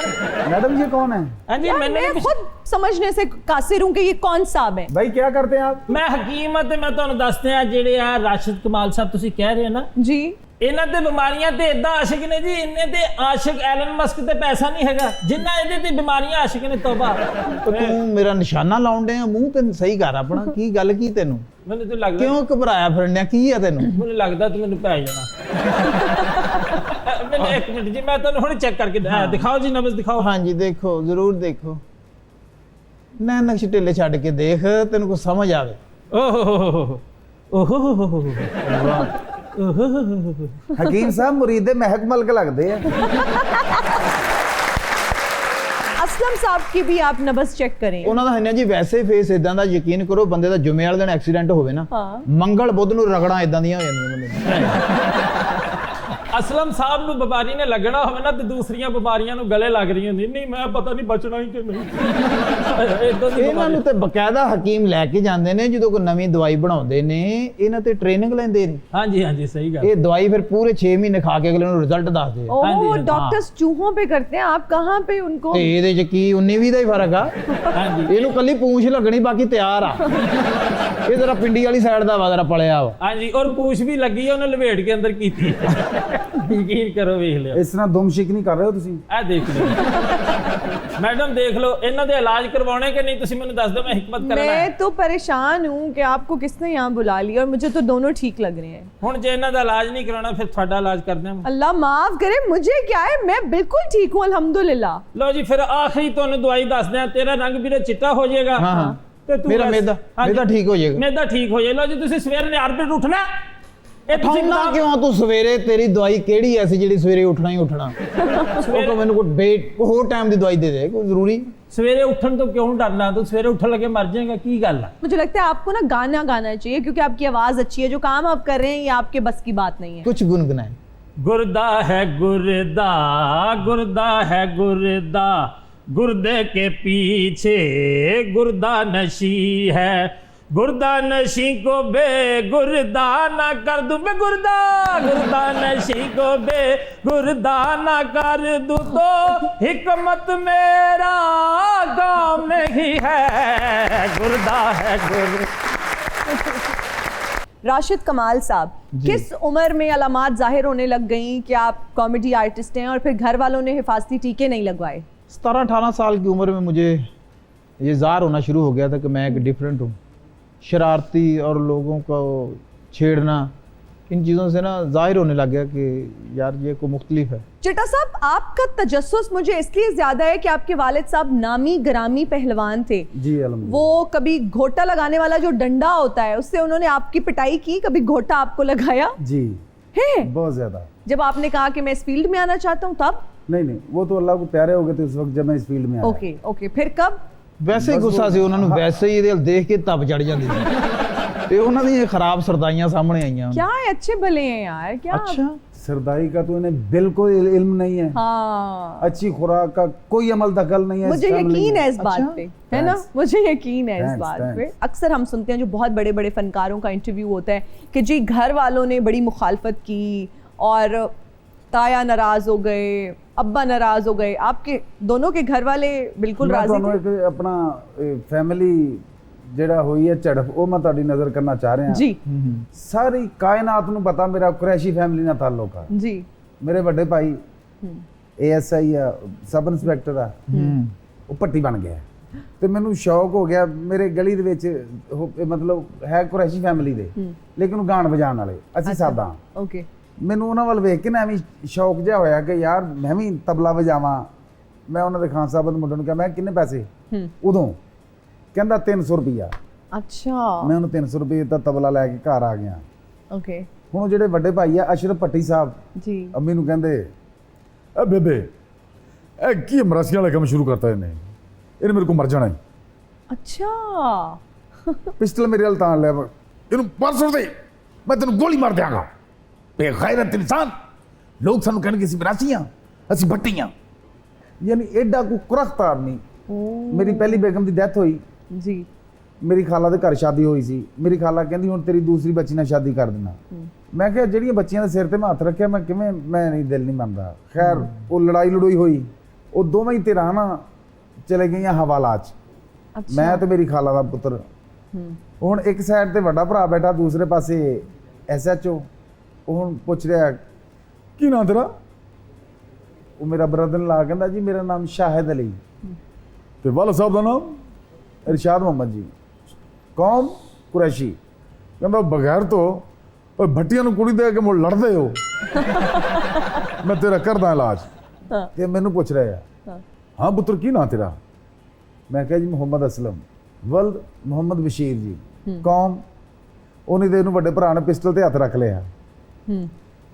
Speaker 3: मैडम ये कौन है?
Speaker 4: हाँ जी,
Speaker 1: यार,
Speaker 4: मैंने
Speaker 1: मैं खुद समझने से कासिर हूं कि ये कौन साहब है।
Speaker 3: भाई क्या करते हैं आप?
Speaker 4: ਮੈਂ ਹਕੀਮ ਹਾਂ ਤੇ ਮੈਂ ਤੁਹਾਨੂੰ ਦੱਸਦੇ ਆ ਜਿਹੜੇ ਆ ਰਾਸ਼ਿਦ ਕਮਾਲ ਸਾਹਿਬ ਤੁਸੀਂ ਕਹਿ ਰਹੇ ਹੋ ਨਾ,
Speaker 1: जी
Speaker 4: ਇਹਨਾਂ ਤੇ ਬਿਮਾਰੀਆਂ ਤੇ ਇਦਾਂ ਆਸ਼ਿਕ ਨੇ ਜੀ, ਇੰਨੇ ਤੇ ਆਸ਼ਿਕ ਐਲਨ ਮਸਕ ਤੇ ਪੈਸਾ ਨਹੀਂ ਹੈਗਾ ਜਿੰਨਾ ਇਹਦੇ ਤੇ ਬਿਮਾਰੀਆਂ ਆਸ਼ਿਕ ਨੇ। ਤੋਬਾ।
Speaker 2: ਤੂੰ ਮੇਰਾ ਨਿਸ਼ਾਨਾ ਲਾਉਣ ਡਿਆ, ਮੂੰਹ ਤੇ ਸਹੀ ਕਰ ਆਪਣਾ। ਕੀ ਗੱਲ ਕੀ ਤੈਨੂੰ?
Speaker 4: ਮੈਨੂੰ ਤਾਂ ਲੱਗਦਾ,
Speaker 2: ਕਿਉਂ ਘਬਰਾਇਆ ਫਿਰਨਿਆ? ਕੀ ਆ ਤੈਨੂੰ?
Speaker 4: ਮੈਨੂੰ ਲੱਗਦਾ ਤੂੰ ਮੈਨੂੰ ਪੈ ਜਾਣਾ। ਮੈਨੂੰ ਇੱਕ ਮਿੰਟ ਜੀ, ਮੈਂ ਤੁਹਾਨੂੰ ਹੁਣੇ ਚੈੱਕ ਕਰਕੇ ਦਿਖਾਓ ਜੀ, ਨਬਜ਼ ਦਿਖਾਓ।
Speaker 2: ਹਾਂਜੀ ਦੇਖੋ, ਜ਼ਰੂਰ ਦੇਖੋ। ਨਾ ਨਕਸ਼ ਢਿੱਲੇ ਛੱਡ ਕੇ ਦੇਖ, ਤੈਨੂੰ ਕੁਝ ਸਮਝ ਆਵੇ।
Speaker 4: ਓਹੋ ਓਹੋ,
Speaker 3: हकीम साहब मुरीदे महक मलक लगते हैं।
Speaker 1: असलम साहब की भी आप नब्ज़ चेक करें।
Speaker 2: ਉਹਨਾਂ ਦਾ ਹੈ ਜੀ ਵੈਸੇ ਫੇਸ ਇਦਾਂ ਦਾ, ਯਕੀਨ ਕਰੋ ਬੰਦੇ ਦਾ ਜੁਮੇ ਵਾਲੇ ਦਿਨ ਐਕਸੀਡੈਂਟ ਹੋਵੇ ਨਾ,
Speaker 1: ਹਾਂ।
Speaker 2: ਮੰਗਲ ਬੁੱਧ ਨੂੰ ਰਗੜਾਂ ਇਦਾਂ ਦੀਆਂ ਹੋ ਜਾਂਦੀਆਂ ਬੰਦੇ ਨੂੰ।
Speaker 4: ਅਸਲਮ ਸਾਹਿਬ ਨੂੰ ਬਿਮਾਰੀ ਨੇ ਲੱਗਣਾ ਹੋਵੇ ਨਾ ਤੇ ਦੂਸਰੀਆਂ ਬਿਮਾਰੀਆਂ ਨੂੰ ਗਲੇ ਲੱਗ ਰਹੀਆਂ ਹੁੰਦੀਆਂ, ਨਹੀਂ ਮੈਂ ਪਤਾ ਨਹੀਂ ਬਚਣਾ ਹੀ ਕਿ ਨਹੀਂ। ਇਦਾਂ ਦੀ
Speaker 2: ਇਹਨਾਂ ਨੂੰ ਤੇ ਬਕਾਇਦਾ ਹਕੀਮ ਲੈ ਕੇ ਜਾਂਦੇ ਨੇ ਜਦੋਂ ਕੋਈ ਨਵੀਂ ਦਵਾਈ ਬਣਾਉਂਦੇ ਨੇ, ਇਹਨਾਂ ਤੇ ਟ੍ਰੇਨਿੰਗ ਲੈਂਦੇ ਨੇ।
Speaker 4: ਹਾਂਜੀ ਸਹੀ ਗੱਲ।
Speaker 2: ਇਹ ਦਵਾਈ ਫਿਰ ਪੂਰੇ 6 ਮਹੀਨੇ ਖਾ ਕੇ ਅਗਲੇ ਨੂੰ ਰਿਜ਼ਲਟ ਦੱਸਦੇ ਆ।
Speaker 1: ओह,
Speaker 4: हाँ जी,
Speaker 1: डॉक्टर्स चूहों पे करते हैं, आप कहाँ पे उनको?
Speaker 2: ਤੇ ਇਹਦੇ ਚ ਕੀ 19-20 ਦਾ ਹੀ ਫਰਕ ਆ।
Speaker 4: ਹਾਂਜੀ
Speaker 2: ਇਹਨੂੰ ਕੱਲੀ ਪੂੰਛ ਲੱਗਣੀ, ਬਾਕੀ ਤਿਆਰ ਆ। ਇਹ ਜ਼ਰਾ ਪਿੰਡੀ ਵਾਲੀ ਸਾਈਡ ਦਾ ਵਾ, ਜ਼ਰਾ ਪਲਿਆ ਵਾ।
Speaker 4: ਹਾਂਜੀ, ਔਰ ਪੂਛ ਵੀ ਲੱਗੀ, ਉਹਨੇ ਲਵੇਟ ਕੇ ਅੰਦਰ ਕੀਤੀ। ਯਕੀਨ ਕਰੋ, ਵੇਖ ਲਿਓ।
Speaker 3: इस तरह दुम शिक नहीं कर रहे हो तुसी?
Speaker 4: ਇਹ ਦੇਖ ਲਓ ਮੈਡਮ, ਦੇਖ ਲਓ ਇਹਨਾਂ ਦੇ ਇਲਾਜ ਕਰਵਾਉਣੇ ਕਿ ਨਹੀਂ, ਤੁਸੀਂ ਮੈਨੂੰ ਦੱਸ ਦਿਓ, ਮੈਂ ਹਿਕਮਤ ਕਰਨਾ ਹੈ।
Speaker 1: मैं तो परेशान हूँ कि आपको किसने यहाँ बुला लिया, और मुझे तो दोनों ठीक लग रहे हैं।
Speaker 4: ਹੁਣ ਜੇ ਇਹਨਾਂ ਦਾ ਇਲਾਜ ਨਹੀਂ ਕਰਾਉਣਾ ਫਿਰ ਤੁਹਾਡਾ ਇਲਾਜ ਕਰਦੇ ਹਾਂ।
Speaker 1: अल्लाह माफ करे, मुझे क्या है, मैं बिल्कुल ठीक हूँ अल्हम्दुलिल्लाह।
Speaker 4: ਲਓ ਜੀ, ਫਿਰ ਆਖਰੀ ਤੁਹਾਨੂੰ ਦਵਾਈ ਦੱਸਦੇ ਆ। ਤੇਰਾ ਰੰਗ ਵੀਰੇ ਚਿੱਟਾ ਹੋ ਜਾਏਗਾ।
Speaker 2: ਹਾਂ ਹਾਂ,
Speaker 4: ਤੇ ਤੂੰ
Speaker 2: ਮੇਰਾ
Speaker 4: ਬਸ-
Speaker 2: ਮੇਦਾ
Speaker 4: ਹਾਂਜੀ,
Speaker 2: ਮੇਦਾ ਠੀਕ ਹੋ ਜਾਏਗਾ।
Speaker 4: ਮੇਦਾ ਠੀਕ ਹੋ ਜਾਏ। ਲਓ ਜੀ, ਤੁਸੀਂ ਸਵੇਰੇ 9 ਵਜੇ ਉੱਠਣਾ। ਇਹ ਤੁਸੀਂ
Speaker 2: ਉਠਾਉਣਾ
Speaker 4: ਬਦਾਮ-
Speaker 2: ਕਿਉਂ ਤੂੰ ਸਵੇਰੇ? ਤੇਰੀ ਦਵਾਈ ਕਿਹੜੀ ਐਸੀ ਜਿਹੜੀ ਸਵੇਰੇ ਉੱਠਣਾ ਹੀ ਉੱਠਣਾ? ਉਹ ਤਾਂ ਮੈਨੂੰ ਕੋਈ ਵੇਟ ਹੋਰ ਟਾਈਮ ਦੀ ਦਵਾਈ ਦੇ ਦੇ, ਕੋਈ ਜ਼ਰੂਰੀ।
Speaker 4: ਸਵੇਰੇ ਉੱਠਣ ਤੋਂ ਕਿਉਂ ਡਰਨਾ? ਤੂੰ ਸਵੇਰੇ ਉੱਠਣ ਲੱਗੇ ਮਰ ਜਾਏਗਾ, ਕੀ ਗੱਲ ਆ?
Speaker 1: मुझे लगता है आपको ना गाना गाना चाहिए, क्योंकि आपकी आवाज अच्छी है। जो काम आप कर रहे हैं ये आपके बस की बात नहीं है।
Speaker 2: ਕੁਝ ਗੁਨਗੁਨਾਏ।
Speaker 4: गुर्दा है गुर्दा, गुर्दा है गुर्दा, गुर्दे के पीछे गुर्दा नशी है, गुर्दा नशी को बे गुर्दा ना कर दूं बे गुर्दा, गुर्दा नशी को बे गुर्दा ना कर दूं तो हिकमत मेरा काम नहीं है, गुर्दा है गुर्दा।
Speaker 1: राशिद कमाल साहब, किस उम्र में अलामात जाहिर होने लग गई कि आप कॉमेडी आर्टिस्ट हैं, और फिर घर वालों ने हिफाजती टीके नहीं लगवाए?
Speaker 2: 17-18 साल की उम्र में मुझे ये ज़ाहिर होना शुरू हो गया था कि मैं एक डिफरेंट हूँ। शरारती और लोगों को छेड़ना, इन चीज़ों से ना ज़ाहिर होने लग गया कि यार ये को मुख्तलिफ है।
Speaker 1: चिट्टा साहब, आपका तजस्सुस मुझे इसलिए ज़्यादा है कि आपके वालिद साहब नामी ग्रामी पहलवान थे।
Speaker 3: जी अलहम्दुलिल्लाह।
Speaker 1: वो कभी घोटा लगाने वाला जो डंडा होता है उससे उन्होंने आपकी पिटाई की, कभी घोटा आपको लगाया
Speaker 3: जी
Speaker 1: है?
Speaker 3: बहुत ज्यादा।
Speaker 1: जब आपने कहा कि मैं इस फील्ड में आना चाहता हूँ तब?
Speaker 3: नहीं, वो तो अल्लाह को प्यारे हो गए थे उस वक्त जब मैं इस फील्ड में आया।
Speaker 1: ओके ओके, फिर कब?
Speaker 2: ਵੈਸੇ ਹੀ
Speaker 3: ਬਸ
Speaker 2: ਗੁੱਸਾ
Speaker 3: ਉਹ-
Speaker 2: ਸੀ ਉਹਨਾਂ ਨੂੰ,
Speaker 3: ਹਾਂ।
Speaker 2: ਵੈਸੇ ਹੀ ਇਹਦੇ ਵੱਲ ਦੇਖ ਕੇ ਤਪ ਚੜ ਜਾਂਦੀ ਸੀ ਤੇ ਉਹਨਾਂ ਦੀਆਂ ਖਰਾਬ ਸਰਦਾਈਆਂ ਸਾਹਮਣੇ ਆਈਆਂ।
Speaker 1: क्या है, अच्छे भले हैं यार, क्या?
Speaker 2: अच्छा,
Speaker 3: सरदाई का तो इन्हें बिल्कुल इल्म नहीं है।
Speaker 1: हाँ,
Speaker 3: अच्छी खुराक का कोई अमल दखल नहीं है।
Speaker 1: मुझे यकीन है इस बात
Speaker 2: अच्छा?
Speaker 1: पे, है ना, मुझे यकीन है इस
Speaker 3: Thanks,
Speaker 1: बात पे।
Speaker 3: thanks।
Speaker 1: अक्सर हम सुनते हैं जो बहुत बड़े बड़े फनकारों का इंटरव्यू होता है कि जी घर वालों ने बड़ी मुखालफत की और ताया नाराज हो गए, अब्बा नाराज हो गए। आपके दोनों के घर वाले बिल्कुल
Speaker 3: मैं
Speaker 1: राजी
Speaker 3: ਤੁਹਾਨੂੰ
Speaker 1: थे?
Speaker 3: ਇੱਕ ਆਪਣਾ ਫੈਮਿਲੀ ਜਿਹੜਾ ਹੋਈ ਹੈ ਝੜਪ, ਉਹ ਮੈਂ ਤੁਹਾਡੀ ਨਜ਼ਰ ਕਰਨਾ ਚਾਹ ਰਿਹਾ।
Speaker 1: जी
Speaker 3: ਸਾਰੀ ਕਾਇਨਾਤ ਨੂੰ ਪਤਾ ਮੇਰਾ ਕੁਰੈਸ਼ੀ ਫੈਮਿਲੀ ਨਾਲ ਤਾਲੁਕ ਆ।
Speaker 1: जी।
Speaker 3: ਮੇਰੇ ਵੱਡੇ ਭਾਈ ASI ਆ, ਸਬ ਇੰਸਪੈਕਟਰ ਆ, ਉਹ ਪੱਟੀ ਬਣ ਗਿਆ ਤੇ ਮੈਨੂੰ ਸ਼ੌਕ ਹੋ ਗਿਆ। ਮੇਰੇ ਗਲੀ ਦੇ ਵਿੱਚ ਮਤਲਬ ਹੈ ਕੁਰੈਸ਼ੀ ਫੈਮਿਲੀ ਦੇ, ਲੇਕਿਨ ਉਹ ਗਾਣ ਵਜਾਉਣ ਵਾਲੇ, ਅਸੀਂ ਸਾਦਾ।
Speaker 1: ओके।
Speaker 3: ਮੈਨੂੰ ਉਹਨਾਂ ਵੱਲ ਵੇਖ ਕੇ ਨਾ ਐਵੇਂ ਸ਼ੌਕ ਜਿਹਾ ਹੋਇਆ ਕਿ ਯਾਰ ਮੈਂ ਵੀ ਤਬਲਾ ਵਜਾਵਾਂ। ਮੈਂ ਉਹਨਾਂ ਦੇ ਖਾਨ ਸਾਹਿਬ ਦੇ ਮੁੰਡੇ ਨੂੰ ਕਿਹਾ, ਮੈਂ ਕਿੰਨੇ ਪੈਸੇ? ਉਦੋਂ ਕਹਿੰਦਾ 300 ਰੁਪਈਆ।
Speaker 1: अच्छा,
Speaker 3: ਮੈਂ ਉਹਨੂੰ 300 ਰੁਪਏ ਦਾ ਤਬਲਾ ਲੈ ਕੇ ਘਰ ਆ ਗਿਆ।
Speaker 1: ओके
Speaker 3: ਹੁਣ ਉਹ ਜਿਹੜੇ ਵੱਡੇ ਭਾਈ ਆ ਅਸ਼ਰਫ ਭੱਟੀ ਸਾਹਿਬ,
Speaker 1: जी।
Speaker 3: ਅੰਮੀ ਨੂੰ ਕਹਿੰਦੇ, ਬੇਬੇ ए की मरासियां वाला काम शुरू करता है इन्हें, इन्हें मेरे को मर जाना है।
Speaker 1: अच्छा
Speaker 3: पिस्टल मेरे हल तान लिया, इन्हें परसों से मैं तेन गोली मार देंगा। बेगैरत इंसान, लोग सानू कहने कि मरासियां असी भट्टियां, यानी एडा को कुरख्त आदमी। मेरी पहली बेगम की डेथ हुई
Speaker 1: जी,
Speaker 3: मेरी खाला ਦੇ ਘਰ ਸ਼ਾਦੀ ਹੋਈ ਸੀ। ਮੇਰੀ ਖਾਲਾ ਕਹਿੰਦੀ ਹੁਣ ਤੇਰੀ ਦੂਸਰੀ ਬੱਚੀ ਨਾਲ ਸ਼ਾਦੀ ਕਰ ਦੇਣਾ। ਮੈਂ ਕਿਹਾ ਜਿਹੜੀਆਂ ਬੱਚੀਆਂ ਦੇ ਸਿਰ ਤੇ ਮੈਂ ਹੱਥ ਰੱਖਿਆ ਮੈਂ ਕਿਵੇਂ, ਮੈਂ ਨਹੀਂ, ਦਿਲ ਨਹੀਂ ਮੰਨਦਾ। ਖੈਰ ਉਹ ਲੜਾਈ ਲੜੋਈ ਹੋਈ, ਉਹ ਦੋਵੇਂ ਹੀ ਧਿਰਾਂ ਨਾ ਚਲੇ ਗਈਆਂ ਹਵਾਲਾ 'ਚ। ਮੈਂ ਤੇ ਮੇਰੀ ਖਾਲਾ ਦਾ ਪੁੱਤਰ। ਹੁਣ ਇੱਕ ਸਾਈਡ ਤੇ ਵੱਡਾ ਭਰਾ ਬੈਠਾ, ਦੂਸਰੇ ਪਾਸੇ SHO। ਉਹ ਹੁਣ ਪੁੱਛ ਰਿਹਾ ਕੀ ਨਾਂ ਤੇਰਾ? ਉਹ ਮੇਰਾ ਬ੍ਰਦਰ ਲਾ ਕਹਿੰਦਾ ਜੀ ਮੇਰਾ ਨਾਮ ਸ਼ਾਹਿਦ ਅਲੀ। ਤੇ ਵਾਲਾ ਸਾਹਿਬ ਦਾ ਨਾਮ ਇਰਸ਼ਾਦ ਮੁਹੰਮਦ ਜੀ। ਕੌਮ ਕੁਰੈਸ਼ੀ। ਕਹਿੰਦਾ ਬਗੈਰ ਤੋਂ ਓਏ ਭੱਟੀਆਂ ਨੂੰ ਕੁੜੀ ਦੇ ਕੇ ਮੁੜ ਲੜਦੇ ਹੋ, ਮੈਂ ਤੇਰਾ ਕਰਦਾ ਇਲਾਜ। ਤੇ ਮੈਨੂੰ ਪੁੱਛ ਰਿਹਾ ਹਾਂ ਪੁੱਤਰ ਕੀ ਨਾਂ ਤੇਰਾ? ਮੈਂ ਕਿਹਾ ਜੀ ਮੁਹੰਮਦ ਅਸਲਮ। ਵਲਦ ਮੁਹੰਮਦ ਬਸ਼ੀਰ ਜੀ। ਕੌਮ? ਉਹਨੇ ਦੇ ਨੂੰ ਵੱਡੇ ਭਰਾ ਨੇ ਪਿਸਟਲ ਤੇ ਹੱਥ ਰੱਖ ਲਿਆ।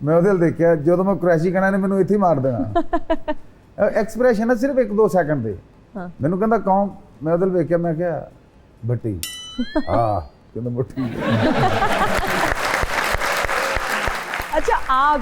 Speaker 3: ਮੈਂ ਉਹਦੇ ਵੱਲ ਦੇਖਿਆ, ਜਦੋਂ ਮੈਂ ਕੁਰੈਸ਼ੀ ਕਹਿਣਾ ਨੇ ਮੈਨੂੰ ਇੱਥੇ ਹੀ ਮਾਰ ਦੇਣਾ। ਐਕਸਪ੍ਰੈਸ਼ਨ ਹੈ ਸਿਰਫ 1-2 ਸੈਕਿੰਡ ਦੇ। ਮੈਨੂੰ ਕਹਿੰਦਾ ਕੌਮ? ਮੈਂ ਉਹਦੇ ਵੱਲ ਵੇਖਿਆ, ਮੈਂ ਕਿਹਾ भट्टी। कहना भट्टी।
Speaker 1: अच्छा, आप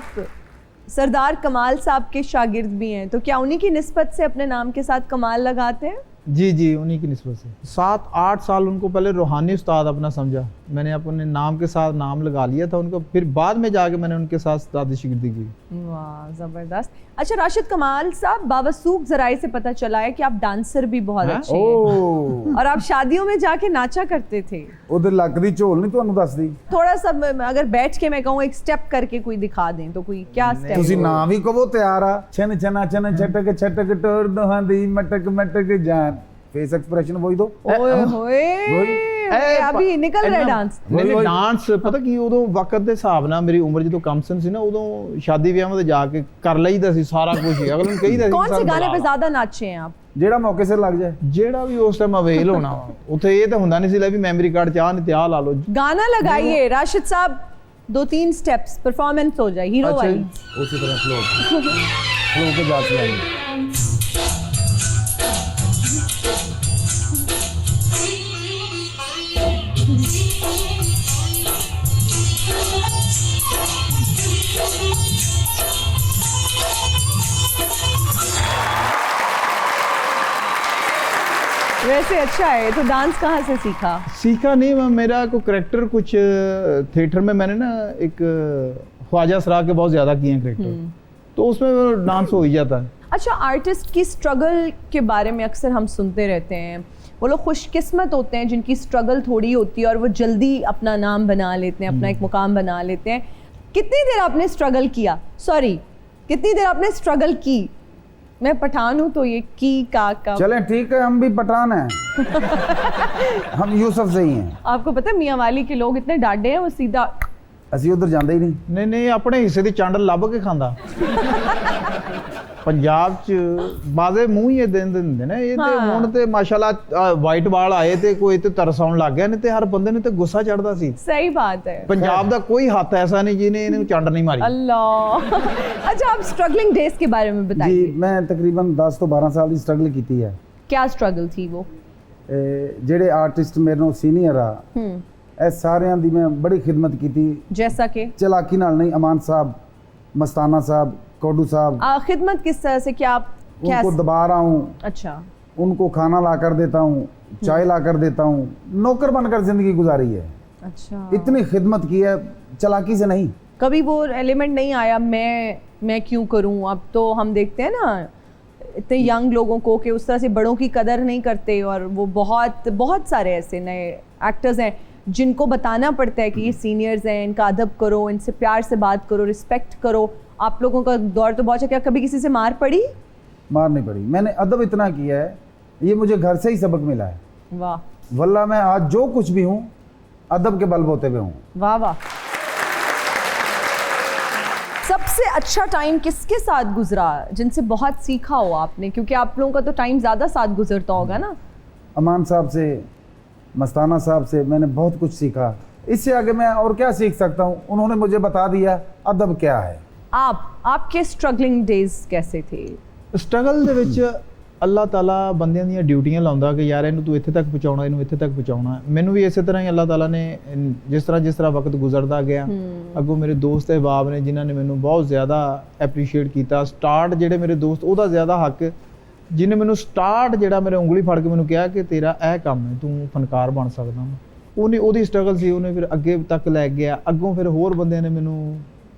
Speaker 1: सरदार कमाल साहब के शागिर्द भी हैं, तो क्या उन्हीं की निस्बत से अपने नाम के साथ कमाल लगाते हैं?
Speaker 2: जी जी, उन्हीं की निस्बत से 7-8 साल उनको पहले रूहानी उस्ताद अपना समझा। मैंने अपने नाम के साथ नाम लगा लिया था उनको, फिर बाद में जाके मैंने उनके साथ उस्तादी शिगिर्दी की।
Speaker 1: वाह, ज़बरदस्त। अच्छा राशिद कमाल साहब, बावसूख जराए से पता चला है कि आप डांसर भी बहुत अच्छे हैं और आप शादियों में जाके नाचा करते थे।
Speaker 3: उधर लक दी झोल नहीं ਤੁਹਾਨੂੰ ਦੱਸਦੀ।
Speaker 1: थोड़ा सा अगर बैठ के मैं कहूँ एक स्टेप करके कोई दिखा दें तो कोई क्या स्टेप?
Speaker 3: ਤੁਸੀਂ ਨਾ ਵੀ ਕਹੋ ਤਿਆਰ ਆ। ਛਨ ਛਨਾ ਛਨ ਛਟਕ ਛਟਕ ਟੋਰ ਦੋਹਾਂ ਦੀ ਮਟਕ ਮਟਕ ਜਾਨ। फेस एक्सप्रेशन वही दो।
Speaker 1: ओए होए, अभी निकल रहा है डांस।
Speaker 2: नहीं डांस पता की उदों वक्त ਦੇ ਹਿਸਾਬ ਨਾਲ ਮੇਰੀ ਉਮਰ ਜਦੋਂ ਕਮਸਨ ਸੀ ਨਾ, ਉਦੋਂ ਸ਼ਾਦੀ ਵਿਆਹਾਂ ਤੇ ਜਾ ਕੇ ਕਰ ਲਈਦਾ ਸੀ ਸਾਰਾ ਕੁਝ। ਅਗਲੇ ਨੂੰ ਕਹੀਦਾ ਸੀ
Speaker 1: कौन से गाने पे ज्यादा नाचे हैं आप?
Speaker 3: ਜਿਹੜਾ ਮੌਕੇ ਸਿਰ ਲੱਗ ਜਾਏ,
Speaker 2: ਜਿਹੜਾ ਵੀ ਉਸ ਟਾਈਮ ਅਵੇਲ ਹੋਣਾ। ਉੱਥੇ ਇਹ ਤਾਂ ਹੁੰਦਾ ਨਹੀਂ ਸੀ ਲੈ ਵੀ ਮੈਮਰੀ ਕਾਰਡ ਚਾਹ ਨਹੀਂ ਤੇ ਆ ਲਾ ਲਓ।
Speaker 1: गाना लगाइए राशिद साहब, 2-3 स्टेप्स परफॉर्मेंस हो जाए हीरो
Speaker 2: अच्छा।
Speaker 1: वाली।
Speaker 3: उसी तरह फ्लो के जा चलाएंगे।
Speaker 1: वैसे अच्छा है, तो डांस कहाँ से सीखा?
Speaker 2: सीखा नहीं, मैं मेरा को करेक्टर कुछ थिएटर में मैंने ना एक ख्वाजा सरा के बहुत ज़्यादा किए हैं करेक्टर, तो उसमें डांस हो ही जाता है।
Speaker 1: अच्छा, आर्टिस्ट की स्ट्रगल के बारे में अक्सर हम सुनते रहते हैं। वो लोग खुशकिस्मत होते हैं जिनकी स्ट्रगल थोड़ी होती है और वो जल्दी अपना नाम बना लेते हैं, अपना एक मुकाम बना लेते हैं। कितनी देर आपने स्ट्रगल किया? सॉरी, कितनी देर आपने स्ट्रगल की? मैं पठान हूँ तो ये की का
Speaker 3: चले ठीक है, हम भी पठान हैं। हम यूसुफ से ही हैं।
Speaker 1: आपको पता है मियाँ वाली के लोग इतने डांटे हैं, वो सीधा
Speaker 3: ਅਸੀਂ ਉਧਰ ਜਾਂਦੇ ਹੀ ਨਹੀਂ।
Speaker 2: ਨਹੀਂ ਨਹੀਂ, ਆਪਣੇ ਹਿੱਸੇ ਦੀ ਚੰਡ ਲੱਭ ਕੇ ਖਾਂਦਾ। ਪੰਜਾਬ ਚ ਬਾਜ਼ੇ ਮੂੰਹ ਹੀ ਦੇ ਦਿੰਦੇ ਨੇ ਇਹ ਤੇ। ਹੁਣ ਤੇ ਮਾਸ਼ਾਅੱਲਾ ਵਾਈਟ ਵਾਲ ਆਏ ਤੇ ਕੋਈ ਤੇ ਤਰਸ ਆਉਣ ਲੱਗ ਗਿਆ, ਨਹੀਂ ਤੇ ਹਰ ਬੰਦੇ ਨੂੰ ਤੇ ਗੁੱਸਾ ਚੜਦਾ ਸੀ।
Speaker 1: सही बात है।
Speaker 2: ਪੰਜਾਬ ਦਾ ਕੋਈ ਹੱਥ ਐਸਾ ਨਹੀਂ ਜਿਹਨੇ ਇਹਨੂੰ ਚੰਡ ਨਹੀਂ ਮਾਰੀ।
Speaker 1: अल्लाह। अच्छा, आप स्ट्रगलिंग डेज के बारे में बताइए।
Speaker 3: जी, मैं तकरीबन 10 ਤੋਂ 12 ਸਾਲ ਦੀ ਸਟਰਗਲ ਕੀਤੀ ਹੈ।
Speaker 1: क्या स्ट्रगल थी वो?
Speaker 3: ਜਿਹੜੇ ਆਰਟਿਸਟ ਮੇਰੇ ਨਾਲ ਸੀਨੀਅਰ ਆ, ਇਹ ਸਾਰਿਆਂ ਦੀ ਮੈਂ ਬੜੀ ਖਿਦਮਤ ਕੀਤੀ।
Speaker 1: जैसा कि
Speaker 3: ਚਲਾਕੀ ਨਾਲ नहीं, अमान साहब, मस्ताना साहब, कोडू साहब।
Speaker 1: खिदमत किस तरह से? क्या आप
Speaker 3: उनको दबा रहा हूँ,
Speaker 1: अच्छा,
Speaker 3: उनको खाना ला कर देता हूँ, चाय ला कर देता हूँ, नौकर बनकर जिंदगी गुजारी है।
Speaker 1: अच्छा,
Speaker 3: इतनी खिदमत की है, चलाकी से नहीं।
Speaker 1: कभी वो एलिमेंट नहीं आया मैं क्यों करूं? अब तो हम देखते हैं ना इतने यंग लोगों को कि उस तरह से बड़ों की कदर नहीं करते, और वो बहुत सारे ऐसे नए एक्टर्स हैं जिनको बताना पड़ता है कि ये सीनियर्स हैं, इनका अदब करो, इनसे प्यार से बात करो, रिस्पेक्ट करो। आप लोगों का दौर तो बहुत है। क्या कभी किसी से मार पड़ी?
Speaker 3: मार नहीं पड़ी। मैंने अदब इतना किया है, ये मुझे घर से ही सबक मिला है।
Speaker 1: वाह
Speaker 3: वल्लाह, मैं आज जो कुछ भी हूँ अदब के बलबूते पे हूँ।
Speaker 1: वाह वाह। सबसे अच्छा टाइम किसके साथ गुजरा जिनसे बहुत सीखा हो आपने? क्योंकि आप लोगों का तो टाइम ज़्यादा साथ गुजरता होगा ना।
Speaker 3: अमान साहब से, मस्ताना साहब से मैंने बहुत कुछ सीखा। इससे आगे मैं और क्या सीख सकता हूँ? उन्होंने मुझे बता दिया अदब क्या है।
Speaker 1: आपके स्ट्रगलिंग डेज कैसे थे?
Speaker 2: ਸਟਰਗਲ ਦੇ ਵਿੱਚ ਅੱਲਾਹ ਤਾਲਾ ਬੰਦਿਆਂ ਦੀਆਂ ਡਿਊਟੀਆਂ ਲਾਉਂਦਾ ਕਿ ਯਾਰ ਇਹਨੂੰ ਤੂੰ ਇੱਥੇ ਤੱਕ ਪਹੁੰਚਾਉਣਾ, ਇਹਨੂੰ ਇੱਥੇ ਤੱਕ ਪਹੁੰਚਾਉਣਾ। ਮੈਨੂੰ ਵੀ ਇਸੇ ਤਰ੍ਹਾਂ ਹੀ ਅੱਲਾਹ ਤਾਲਾ ਨੇ ਜਿਸ ਤਰ੍ਹਾਂ ਵਕਤ ਗੁਜ਼ਰਦਾ ਗਿਆ, ਅੱਗੋਂ ਮੇਰੇ ਦੋਸਤ ਅਹਿਬਾਬ ਨੇ ਜਿਨ੍ਹਾਂ ਨੇ ਮੈਨੂੰ ਬਹੁਤ ਜ਼ਿਆਦਾ ਐਪਰੀਸ਼ੀਏਟ ਕੀਤਾ। ਸਟਾਰਟ ਜਿਹੜੇ ਮੇਰੇ ਦੋਸਤ, ਉਹਦਾ ਜ਼ਿਆਦਾ ਹੱਕ ਜਿਹਨੇ ਮੈਨੂੰ ਸਟਾਰਟ ਜਿਹੜਾ ਮੇਰੇ ਉਂਗਲੀ ਫੜ ਕੇ ਮੈਨੂੰ ਕਿਹਾ ਕਿ ਤੇਰਾ ਇਹ ਕੰਮ ਹੈ, ਤੂੰ ਫਨਕਾਰ ਬਣ ਸਕਦਾ। ਉਹਦੀ ਸਟਰਗਲ ਸੀ, ਉਹਨੇ ਫਿਰ ਅੱਗੇ ਤੱਕ ਲੈ ਗਿਆ। ਅੱਗੋਂ ਫਿਰ ਹੋਰ ਬੰਦਿਆਂ ਨੇ ਮੈਨੂੰ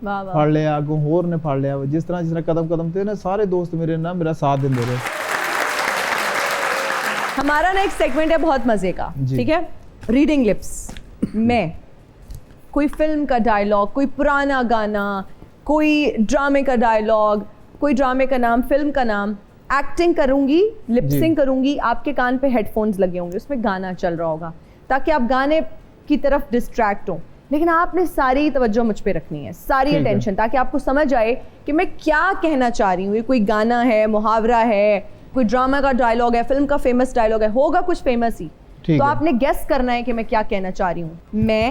Speaker 1: वाह वाह।
Speaker 2: ਫੜ ਲਿਆ, ਅੱਗੋਂ ਹੋਰ ਨੇ ਫੜ ਲਿਆ। ਜਿਸ ਤਰ੍ਹਾਂ ਕਦਮ ਤੇ ਨਾ ਸਾਰੇ ਦੋਸਤ ਮੇਰੇ ਨਾਲ ਮੇਰਾ ਸਾਥ ਦਿੰਦੇ ਰਹੇ।
Speaker 1: हमारा ना एक सेगमेंट है बहुत मजे का,
Speaker 2: जी।
Speaker 1: ठीक है, रीडिंग लिप्स में कोई फिल्म का डायलॉग, कोई पुराना गाना, कोई ड्रामे का डायलॉग, कोई ड्रामे का नाम, फिल्म का नाम, एक्टिंग करूंगी, लिपसिंग करूंगी, आपके कान पे हेडफोन्स लगे होंगे, उसमें गाना चल रहा होगा ताकि आप गाने की तरफ डिस्ट्रैक्ट हो, लेकिन आपने सारी तवज्जो मुझ पे रखनी है, सारी अटेंशन, ताकि आपको समझ आए कि मैं क्या कहना चाह रही हूँ। ये कोई गाना है, मुहावरा है, कोई ड्रामा का डायलॉग है, फिल्म का फेमस डायलॉग है, होगा कुछ फेमस ही, तो आपने गेस करना है कि मैं क्या कहना चाह रही हूँ। मैं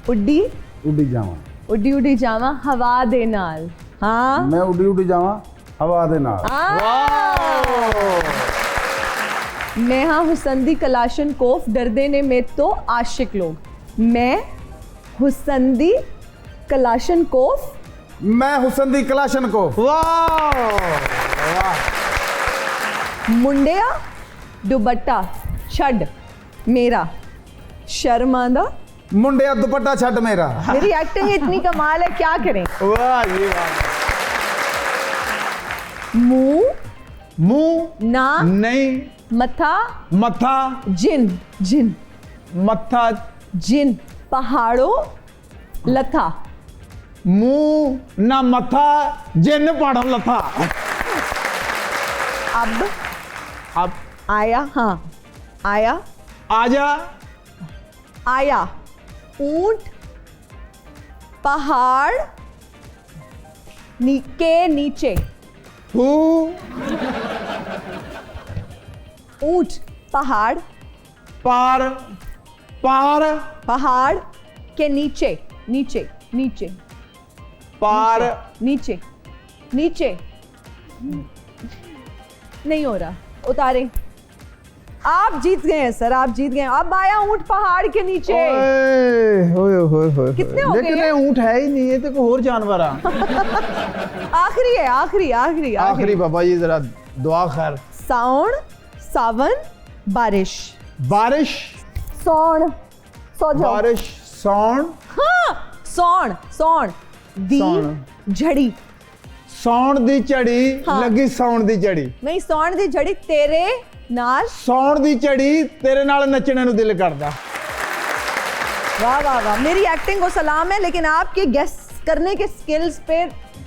Speaker 1: उड्डी उड्डी जावा हवा दे नाल। हाँ,
Speaker 3: मैं उड्डी जावा हवा दे नाल।
Speaker 1: मैं हाँ हुसंदी कलाशन कोफ, डरदे ने में तो आशिक लोग। मैं हुसंदी कलाशन कोफ,
Speaker 3: मैं हुसंदी कलाशन कोफ।
Speaker 1: मुंडिया दुपट्टा छड़ मेरा, शर्मांदा।
Speaker 3: मुंडिया दुपट्टा छड़ मेरा।
Speaker 1: मेरी एक्टिंग इतनी कमाल है, क्या करें।
Speaker 2: वाह जी वाह। मुंह
Speaker 1: ना
Speaker 2: नहीं,
Speaker 1: मथा
Speaker 2: मत्था
Speaker 1: जिन
Speaker 2: मत्था
Speaker 1: जिन पहाड़ों लथा।
Speaker 2: मुंह ना मत्था जिन पहाड़ों लथा। अब
Speaker 1: आया, हाँ आया,
Speaker 2: आजा
Speaker 1: आया, ऊंट पहाड़ के नीचे। ऊंट पहाड़
Speaker 2: पार पार
Speaker 1: पहाड़ के नीचे, नीचे नीचे
Speaker 2: पार
Speaker 1: नीचे नीचे। नहीं हो रहा, उतारे। आप जीत गए हैं सर, आप जीत गए। अब आया ऊंट पहाड़ के नीचे।
Speaker 2: ओए
Speaker 1: कितने हो गए
Speaker 2: लेकिन
Speaker 1: हैं?
Speaker 2: ये ऊंट है ही नहीं, ये तो कोई और जानवर आ।
Speaker 1: आखिरी है, आखिरी आखिरी
Speaker 2: आखिरी बाबा जी जरा दुआ खैर।
Speaker 1: साउंड सावन बारिश।
Speaker 2: बारिश
Speaker 1: सौण सो जाओ।
Speaker 2: बारिश सौण
Speaker 1: हाँ, सौण सौण दी
Speaker 2: सौण।
Speaker 1: झड़ी।
Speaker 2: सौण दी झड़ी
Speaker 1: हाँ।
Speaker 2: लगी सौण दी झड़ी।
Speaker 1: नहीं, सौण दी झड़ी तेरे नाल।
Speaker 2: सौण दी झड़ी तेरे नाल नचने नु दिल करदा।
Speaker 1: वाह वाह वाह, मेरी एक्टिंग को सलाम है, लेकिन आपके गेस करने के स्किल्स पे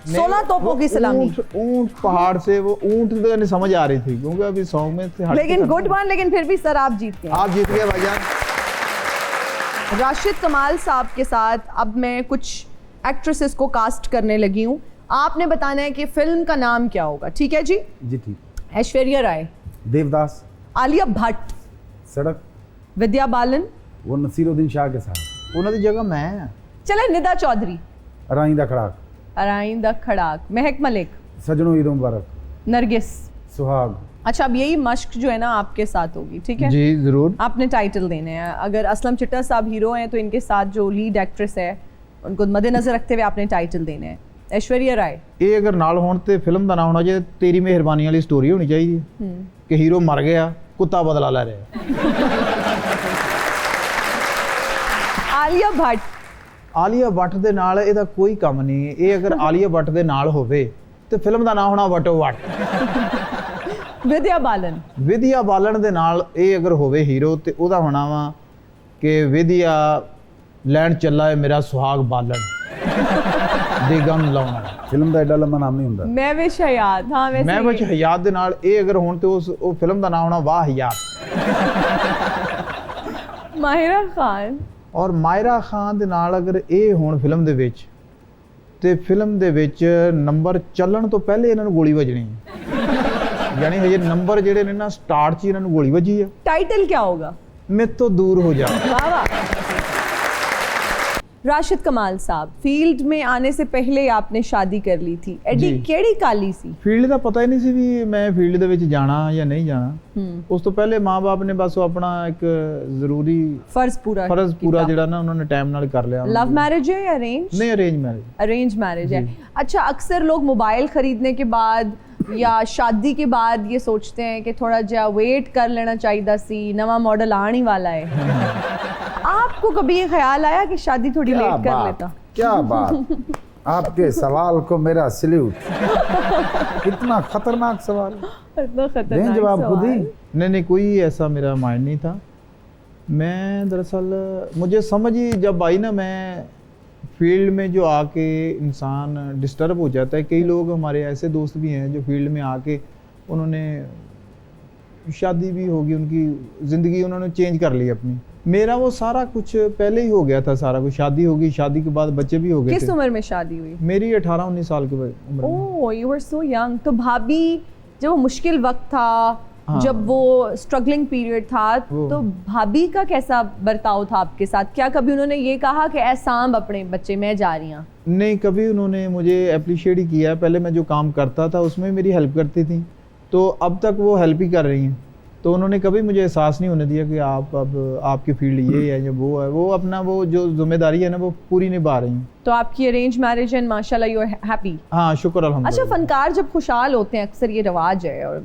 Speaker 1: 16 तोपों की सलामी।
Speaker 2: ऊंट पहाड़ से, वो ऊंट तो नहीं समझ आ रही थी क्योंकि अभी सॉन्ग में से हट के
Speaker 1: लेकिन
Speaker 2: करना
Speaker 1: गुड वन, लेकिन फिर भी सर आप जीत गए।
Speaker 2: आप जीत गए भाईजान।
Speaker 1: राशिद कमाल साहब के साथ अब मैं कुछ एक्ट्रेसेस को कास्ट करने लगी हूँ। आपने बताना है कि फिल्म का नाम क्या होगा, ठीक है जी?
Speaker 3: जी ठीक।
Speaker 1: ऐश्वर्या राय,
Speaker 3: देवदास,
Speaker 1: आलिया भट्ट,
Speaker 3: सड़क,
Speaker 1: विद्या बालन,
Speaker 3: वो नसीरुद्दीन शाह के साथ।
Speaker 2: उन्होंने जगह मैं
Speaker 1: चले निदा चौधरी,
Speaker 3: राई दा खड़ाक,
Speaker 1: अराइन द खड़ाक, महक मलिक,
Speaker 3: सजनों ईद मुबारक,
Speaker 1: नरगिस।
Speaker 3: सुहाग।
Speaker 1: अच्छा, अब यही मश्क जो है ना आपके साथ होगी, ठीक है?
Speaker 2: जी जरूर।
Speaker 1: आपने टाइटल देने हैं। अगर असलम चिट्टा साहब हीरो हैं तो इनके साथ जो लीड एक्ट्रेस है उनको मद्देनजर रखते हुए आपने टाइटल देने हैं। ऐश्वर्या राय,
Speaker 2: ਇਹ ਅਗਰ ਨਾਲ ਹੋਣ ਤੇ ਫਿਲਮ ਦਾ ਨਾਮ ਹੋਣਾ ਚਾਹੀਦਾ ਤੇਰੀ ਮਿਹਰਬਾਨੀ ਵਾਲੀ ਸਟੋਰੀ ਹੋਣੀ ਚਾਹੀਦੀ ਹੈ ਕਿ ਹੀਰੋ ਮਰ ਗਿਆ, ਕੁੱਤਾ ਬਦਲਾ ਲੈ ਰਿਹਾ।
Speaker 1: आलिया भट्ट,
Speaker 2: ਆਲੀਆ ਭੱਟ ਦੇ ਨਾਲ ਇਹਦਾ ਕੋਈ ਕੰਮ ਨਹੀਂ। ਇਹ ਅਗਰ ਆਲੀਆ ਭੱਟ ਦੇ ਨਾਲ ਹੋਵੇ ਤੇ ਫਿਲਮ ਦਾ ਨਾਮ ਹੋਣਾ ਵਟੋ ਵਟ।
Speaker 1: विद्या बालन,
Speaker 2: ਵਿਧਿਆ ਬਾਲਣ ਦੇ ਨਾਲ ਇਹ ਅਗਰ ਹੋਵੇ ਹੀਰੋ ਤੇ ਉਹਦਾ ਹੋਣਾ ਵਾ ਕਿ ਵਿਧਿਆ ਲੈਣ ਚੱਲਾ ਹੈ ਮੇਰਾ ਸੁਹਾਗ ਬਾਲਣ ਦੇ ਗਮ ਲਾਉਣਾ।
Speaker 3: फिल्म ਦਾ ਐਡਾ ਲੰਮਾ ਨਾਮ ਨਹੀਂ ਹੁੰਦਾ।
Speaker 1: मैं विश हयात। हाँ वैसे
Speaker 2: ਮੈਂ ਵਿੱਚ ਹਯਾਤ ਦੇ ਨਾਲ ਇਹ ਅਗਰ ਹੋਣ ਤੇ ਉਹ ਫਿਲਮ ਦਾ ਨਾਮ ਹੋਣਾ ਵਾਹ ਹਯਾਤ।
Speaker 1: माहिरा खान,
Speaker 2: ਔਰ ਮਾਇਰਾ ਖਾਨ ਦੇ ਨਾਲ ਅਗਰ ਇਹ ਹੋਣ ਫਿਲਮ ਦੇ ਵਿੱਚ ਤੇ ਫਿਲਮ ਦੇ ਵਿੱਚ ਨੰਬਰ ਚੱਲਣ ਤੋਂ ਪਹਿਲੇ ਇਹਨਾਂ ਨੂੰ ਗੋਲੀ ਵੱਜਣੀ ਹੈ। ਯਾਨੀ ਹਜੇ ਨੰਬਰ ਜਿਹੜੇ ਨੇ ਨਾ ਸਟਾਰਟ 'ਚ ਇਹਨਾਂ ਨੂੰ ਗੋਲੀ ਵੱਜੀ ਆ।
Speaker 1: टाइटल क्या होगा?
Speaker 2: ਮੇਰੇ ਤੋਂ ਦੂਰ ਹੋ ਜਾ।
Speaker 1: वाह वाह। राशिद कमाल साहब, फील्ड में आने से पहले आपने शादी कर ली थी। एडी
Speaker 2: जी।
Speaker 1: केड़ी काली सी?
Speaker 2: ਫੀਲਡ ਦਾ ਪਤਾ ਹੀ ਨਹੀਂ ਸੀ ਵੀ ਮੈਂ ਫੀਲਡ ਦੇ ਵਿੱਚ ਜਾਣਾ ਜਾਂ ਨਹੀਂ ਜਾਣਾ। ਉਸ ਤੋਂ ਪਹਿਲੇ ਮਾਂ-ਬਾਪ ਨੇ ਬਸ ਉਹ ਆਪਣਾ ਇੱਕ ਜ਼ਰੂਰੀ
Speaker 1: फर्ज पूरा
Speaker 2: ਜਿਹੜਾ ਨਾ ਉਹਨਾਂ ਨੇ ਟਾਈਮ ਨਾਲ ਕਰ ਲਿਆ।
Speaker 1: लव मैरिज है या अरेंज?
Speaker 2: ਨਹੀਂ, ਅਰੇਂਜ ਮੈਰਿਜ।
Speaker 1: अरेंज मैरिज है। अच्छा, अक्सर लोग मोबाइल खरीदने के बाद या शादी के बाद ये सोचते हैं कि थोड़ा जा वेट कर लेना चाहिए सी, नवा मॉडल आने वाला है। आपको कभी ये ख्याल आया कि शादी थोड़ी लेट कर लेता?
Speaker 3: क्या बात, आपके सवाल को मेरा सल्यूट। कितना खतरनाक सवाल।
Speaker 1: इतना
Speaker 3: दें
Speaker 1: खतरनाक
Speaker 3: जवाब खुद ही।
Speaker 1: सवाल।
Speaker 2: नहीं, कोई ऐसा मेरा माइंड नहीं था। मैं दरअसल मुझे समझ ही जब आई ना, मैं फील्ड में जो आके इंसान डिस्टर्ब हो जाता है। कई लोग हमारे ऐसे दोस्त भी हैं जो फील्ड में आके उन्होंने शादी भी होगी, उनकी ज़िंदगी उन्होंने चेंज कर ली अपनी। मेरा वो सारा कुछ पहले ही हो गया था, सारा कुछ। शादी होगी, शादी के बाद बच्चे भी हो गए
Speaker 1: किस
Speaker 2: थे।
Speaker 1: उम्र में शादी हुई?
Speaker 2: मेरी 18-19 साल की उम्र में।
Speaker 1: ओह, यू वर सो यंग। तो भाभी, जब वो मुश्किल वक्त था,
Speaker 2: हाँ।
Speaker 1: जब वो स्ट्रगलिंग पीरियड था, तो भाभी का कैसा बर्ताव था आपके साथ? क्या कभी उन्होंने ये कहा कि ऐ सांभ अपने बच्चे, मैं जा रही हूँ?
Speaker 2: नहीं, कभी उन्होंने मुझे अप्रिशिएट ही किया। पहले मैं जो काम करता था उसमें मेरी हेल्प करती थी, तो अब तक वो हेल्प ही कर रही हैं। तो उन्होंने कभी मुझे एहसास नहीं होने दिया कि आप अब आपकी फील्ड ये है या वो है। वो अपना वो जो जिम्मेदारी है ना वो पूरी निभा रही हैं।
Speaker 1: तो आपकी अरेंज मैरिज एंड माशाल्लाह यू आर हैप्पी।
Speaker 2: हाँ, शुक्र
Speaker 1: अच्छा,
Speaker 2: अल्हम्दुलिल्लाह।
Speaker 1: फनकार जब खुशहाल होते हैं, अक्सर ये रवाज है, और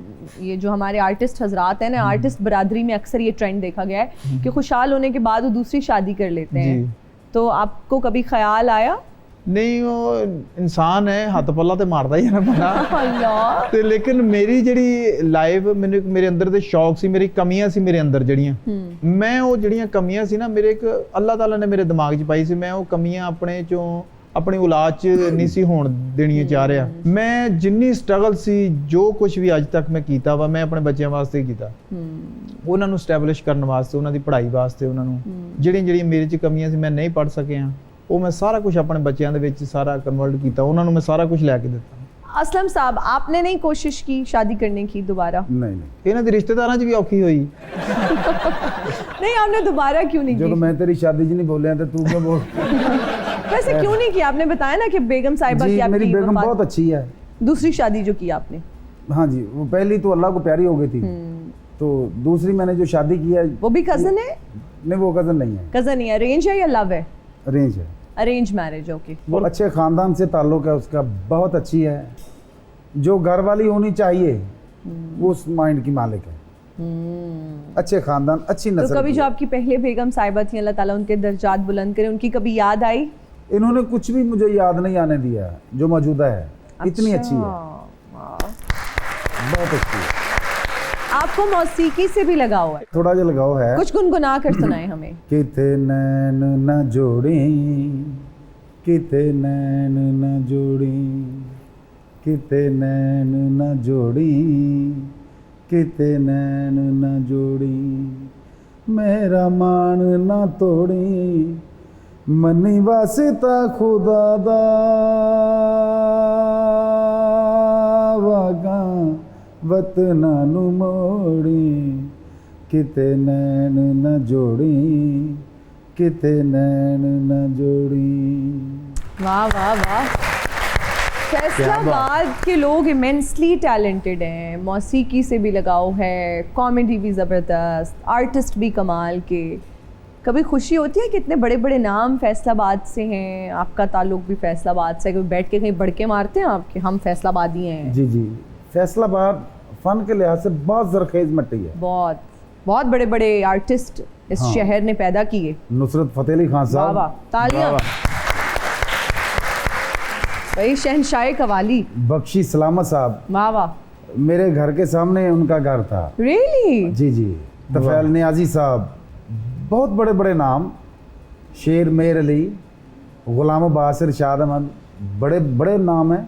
Speaker 1: ये जो हमारे आर्टिस्ट हजरात हैं ना, आर्टिस्ट बरादरी में अक्सर ये ट्रेंड देखा गया है कि खुशहाल होने के बाद वो दूसरी शादी कर लेते हैं।
Speaker 2: जी।
Speaker 1: तो आपको कभी ख्याल आया?
Speaker 2: नहीं, वो इंसान है, हत्थ पल्ला तो मारदा ही है ना बंदा।
Speaker 1: अल्लाह।
Speaker 2: ਤੇ ਲੇਕਿਨ ਮੇਰੀ ਜਿਹੜੀ ਲਾਈਫ ਮੇਰੇ ਅੰਦਰ ਦੇ ਸ਼ੌਕ ਸੀ, ਮੇਰੀ ਕਮੀਆਂ ਸੀ ਮੇਰੇ ਅੰਦਰ ਜਿਹੜੀਆਂ, ਮੈਂ ਉਹ ਜਿਹੜੀਆਂ ਕਮੀਆਂ ਸੀ ਨਾ, ਮੇਰੇ ਇੱਕ ਅੱਲਾਹ ਤਾਲਾ ਨੇ ਮੇਰੇ ਦਿਮਾਗ 'ਚ ਪਾਈ ਸੀ। ਮੈਂ ਉਹ ਕਮੀਆਂ ਆਪਣੇ ਚੋਂ ਆਪਣੀ ਔਲਾਦ 'ਚ ਨਹੀਂ ਸੀ ਹੋਣ ਦੇਣੀਆਂ ਚਾਹ ਰਿਹਾ। ਮੈਂ ਜਿੰਨੀ ਸਟਰਗਲ ਸੀ, ਜੋ ਕੁਝ ਵੀ ਅੱਜ ਤੱਕ ਮੈਂ ਕੀਤਾ ਵਾ, ਮੈਂ ਆਪਣੇ ਬੱਚਿਆਂ ਵਾਸਤੇ ਕੀਤਾ। ਉਹਨਾਂ ਨੂੰ ਸਟੈਬਲਿਸ਼ ਕਰਨ ਵਾਸਤੇ, ਉਹਨਾਂ ਦੀ ਪੜ੍ਹਾਈ ਵਾਸਤੇ, ਉਹਨਾਂ ਨੂੰ ਜਿਹੜੀਆਂ ਮੇਰੇ 'ਚ ਕਮੀਆਂ ਸੀ, ਮੈਂ ਨਹੀਂ ਪੜ੍ਹ ਸਕਿਆ, ਉਹ ਮੈਂ ਸਾਰਾ ਕੁਝ ਆਪਣੇ ਬੱਚਿਆਂ ਦੇ ਵਿੱਚ ਸਾਰਾ ਕਨਵਰਟ ਕੀਤਾ। ਉਹਨਾਂ ਨੂੰ ਮੈਂ ਸਾਰਾ ਕੁਝ ਲੈ ਕੇ ਦਿੱਤਾ।
Speaker 1: असलम साहब, आपने नहीं कोशिश की शादी करने की दोबारा?
Speaker 3: नहीं नहीं,
Speaker 2: ਇਹਨਾਂ ਦੇ ਰਿਸ਼ਤੇਦਾਰਾਂ 'ਚ ਵੀ ਔਖੀ ਹੋਈ।
Speaker 1: नहीं, आपने दोबारा क्यों नहीं
Speaker 3: जो
Speaker 1: की?
Speaker 3: मैं तेरी शादी जी नहीं बोले तो तू क्या बोल।
Speaker 1: वैसे क्यों नहीं किया? आपने बताया ना कि बेगम साहिबा
Speaker 3: जी,
Speaker 1: की आपकी
Speaker 3: मेरी बेगम
Speaker 1: वफात-
Speaker 3: बहुत अच्छी है।
Speaker 1: दूसरी शादी जो की आपने?
Speaker 3: हाँ जी, वो पहली तो अल्लाह को प्यारी हो गई थी, तो दूसरी मैंने जो शादी की है,
Speaker 1: वो भी कजन है?
Speaker 3: नहीं वो कजन नहीं है,
Speaker 1: कजन ही है। अरेंज है या लव है?
Speaker 3: अरेंज है।
Speaker 1: Arrange marriage, okay.
Speaker 3: वो अच्छे खानदान से ताल्लुक है उसका, बहुत अच्छी है। जो घर वाली होनी चाहिए वो उस माइंड की मालिक है। अच्छे खानदान, अच्छी
Speaker 1: तो
Speaker 3: नस्ल
Speaker 1: कभी
Speaker 3: की
Speaker 1: जो
Speaker 3: है।
Speaker 1: आपकी पहले बेगम साहिबा थी, अल्लाह ताला उनके दर्जात बुलंद करे, उनकी कभी याद आई?
Speaker 3: इन्होंने कुछ भी मुझे याद नहीं आने दिया जो मौजूदा है। इतनी अच्छी है,
Speaker 1: वाह।
Speaker 3: बहुत अच्छी है।
Speaker 1: आपको मौसीकी से भी लगाव है?
Speaker 3: थोड़ा जो लगाव है।
Speaker 1: कुछ गुनगुना कर सुनाए हमें।
Speaker 3: किते नैन न जोड़ी, किते नैन न जोड़ी, किते नैन न जोड़ी, किते नैन न जोड़ी, मेरा मान न तोड़ी, मनी वास्ता खुदा दा वागा वतना नु मोड़ी, किते नैन न जोड़ी, किते नैन न जोड़ी।
Speaker 1: वाह वाह वाह। फैसलाबाद के लोग इमेंसली टैलेंटेड हैं, मौसीकी से भी लगाव है, कॉमेडी भी ज़बरदस्त, आर्टिस्ट भी कमाल के। कभी खुशी होती है कि इतने बड़े बड़े नाम फैसलाबाद से हैं, आपका ताल्लुक भी फैसलाबाद से, कभी बैठ के कहीं बढ़ के मारते हैं आपके, हम फैसलाबादी हैं?
Speaker 3: जी जी, फैसलाबाद फ़न के लिहाज से बहुत ज़रखेज़ मट्टी है।
Speaker 1: बहुत बहुत बड़े बड़े आर्टिस्ट इस
Speaker 3: हाँ।
Speaker 1: शहर ने पैदा किए।
Speaker 3: नुसरत फ़तेह अली खान
Speaker 1: वाह
Speaker 3: साहब,
Speaker 1: वाह, तालियां। भाई शहनशाह कवाली,
Speaker 3: बख्शी सलामत साहब,
Speaker 1: वाह वाह।
Speaker 3: मेरे घर के सामने उनका घर था।
Speaker 1: रियली?
Speaker 3: जी जी, तफैल नियाजी साहब, बहुत बड़े बड़े नाम, शेर मेर अली, गुलाम अब्बास, इरशाद अहमद, बड़े बड़े नाम हैं।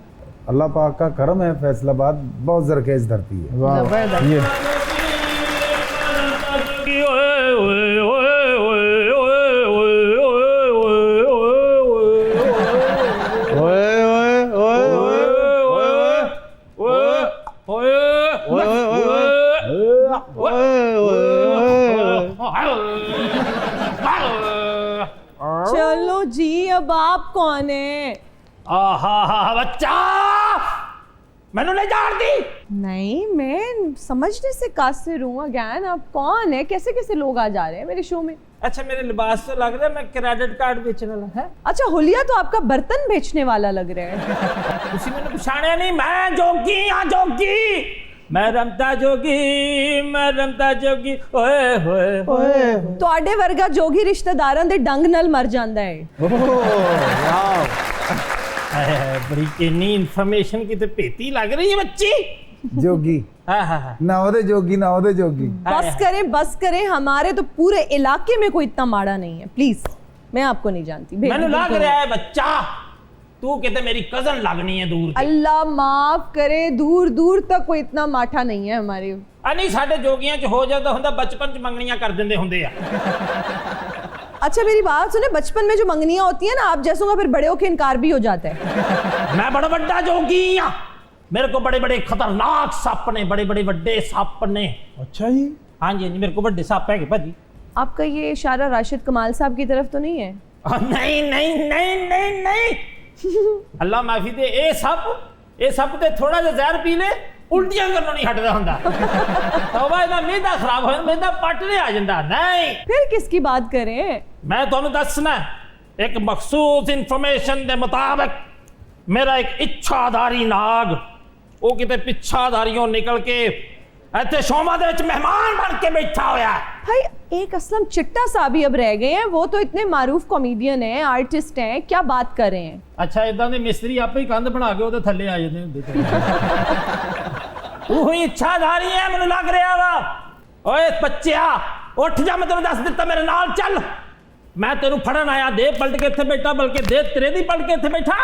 Speaker 3: अल्लाह पाक का करम है, फैसलाबाद बहुत ज़रखेज़ धरती है।
Speaker 2: वाह,
Speaker 1: जबरदस्त।
Speaker 2: ये
Speaker 1: चलो जी, अब आप कौन है?
Speaker 4: आहा बच्चा मैनू नहीं जानती।
Speaker 1: नहीं, मैं समझने से कासिर हूँ। अगैन आप कौन है? कैसे कैसे लोग आ जा रहे हैं मेरे शो में?
Speaker 4: अच्छा मेरे लिबास से लग रहा है मैं क्रेडिट कार्ड बेचने वाला है।
Speaker 1: अच्छा, हुलिया तो आपका बर्तन बेचने वाला लग रहा है।
Speaker 4: तुसी मैंने पछाणिया नहीं, मैं जोगी हाँ जोगी। मैं रमता जोगी ओए होए
Speaker 2: ਓਏ
Speaker 1: ਤੁਹਾਡੇ ਵਰਗਾ ਜੋਗੀ ਰਿਸ਼ਤੇਦਾਰਾਂ ਦੇ ਡੰਗ ਨਾਲ ਮਰ ਜਾਂਦਾ ਹੈ।
Speaker 2: ਵਾਓ
Speaker 4: हाय हाय बड़ी किन्नी इन्फॉर्मेशन की तो पेती लग रही है बच्ची।
Speaker 3: जोगी
Speaker 4: हाँ हाँ हाँ
Speaker 3: ना ओदे जोगी ना ओदे जोगी।
Speaker 1: बस करें, हमारे तो पूरे इलाके में कोई इतना माड़ा नहीं है। प्लीज, मैं आपको नहीं जानती।
Speaker 4: मैंने लग रहा है बच्चा तू कहते मेरी कजन लगनी है दूर से।
Speaker 1: अल्लाह माफ करे, दूर दूर तक कोई इतना माठा नहीं है हमारे।
Speaker 4: नहीं साडे जोगियां च हो जाता हुंदा बचपन च मंगनियां कर दिंदे हुंदे आ।
Speaker 1: अच्छा मेरी बात सुने, बचपन में जो मंगनियां होती है ना, आप जैसों का फिर बड़े होके इनकार भी हो जाता है।
Speaker 4: मैं बड़ा बड़ा जोगी हाँ, मेरे को बड़े बड़े खतरनाक सप ने, बड़े बड़े वड्डे सप ने।
Speaker 2: अच्छा जी।
Speaker 4: हाँ जी मेरे को बड़े सप है भाजी।
Speaker 1: आपका ये इशारा राशिद कमाल साहब की तरफ तो नहीं है?
Speaker 4: नहीं नहीं नहीं नहीं नहीं अल्लाह माफी दे। ये सप ते थोड़ा जिहा जहर पी ले उल्टियां करनों नहीं हटदा हुंदा। तौबा इहदा मेदा खराब हो मेदा पट नहीं आ जांदा। नहीं
Speaker 1: फिर किसकी बात करें?
Speaker 4: मैं तुहानूं दसना एक मखसूस इन्फॉर्मेशन के मुताबिक मेरा एक इच्छाधारी नाग वो किते पिछाधारियों निकल के इत्थे शोमा दे विच मेहमान बन के बैठा होया है।
Speaker 1: भाई एक असलम चिट्टा साहब ही अब रह गए हैं, वो तो इतने मारूफ कॉमेडियन हैं, आर्टिस्ट हैं, क्या बात कर रहे हैं?
Speaker 4: अच्छा इदां दे मिस्त्री आपे ही कंध बना के ओदे थल्ले आ जांदे हुंदे तू ही इच्छाधारी है मैनूं लग रहा वा। ओए बच्चिया उठ जा, मैं तेनूं दस दित्ता मेरे नाल चल। मैं तेनू फड़न आया, दे पलट के इत्थे बैठा, बल्कि दे तेरे दी पलट के इत्थे बैठा।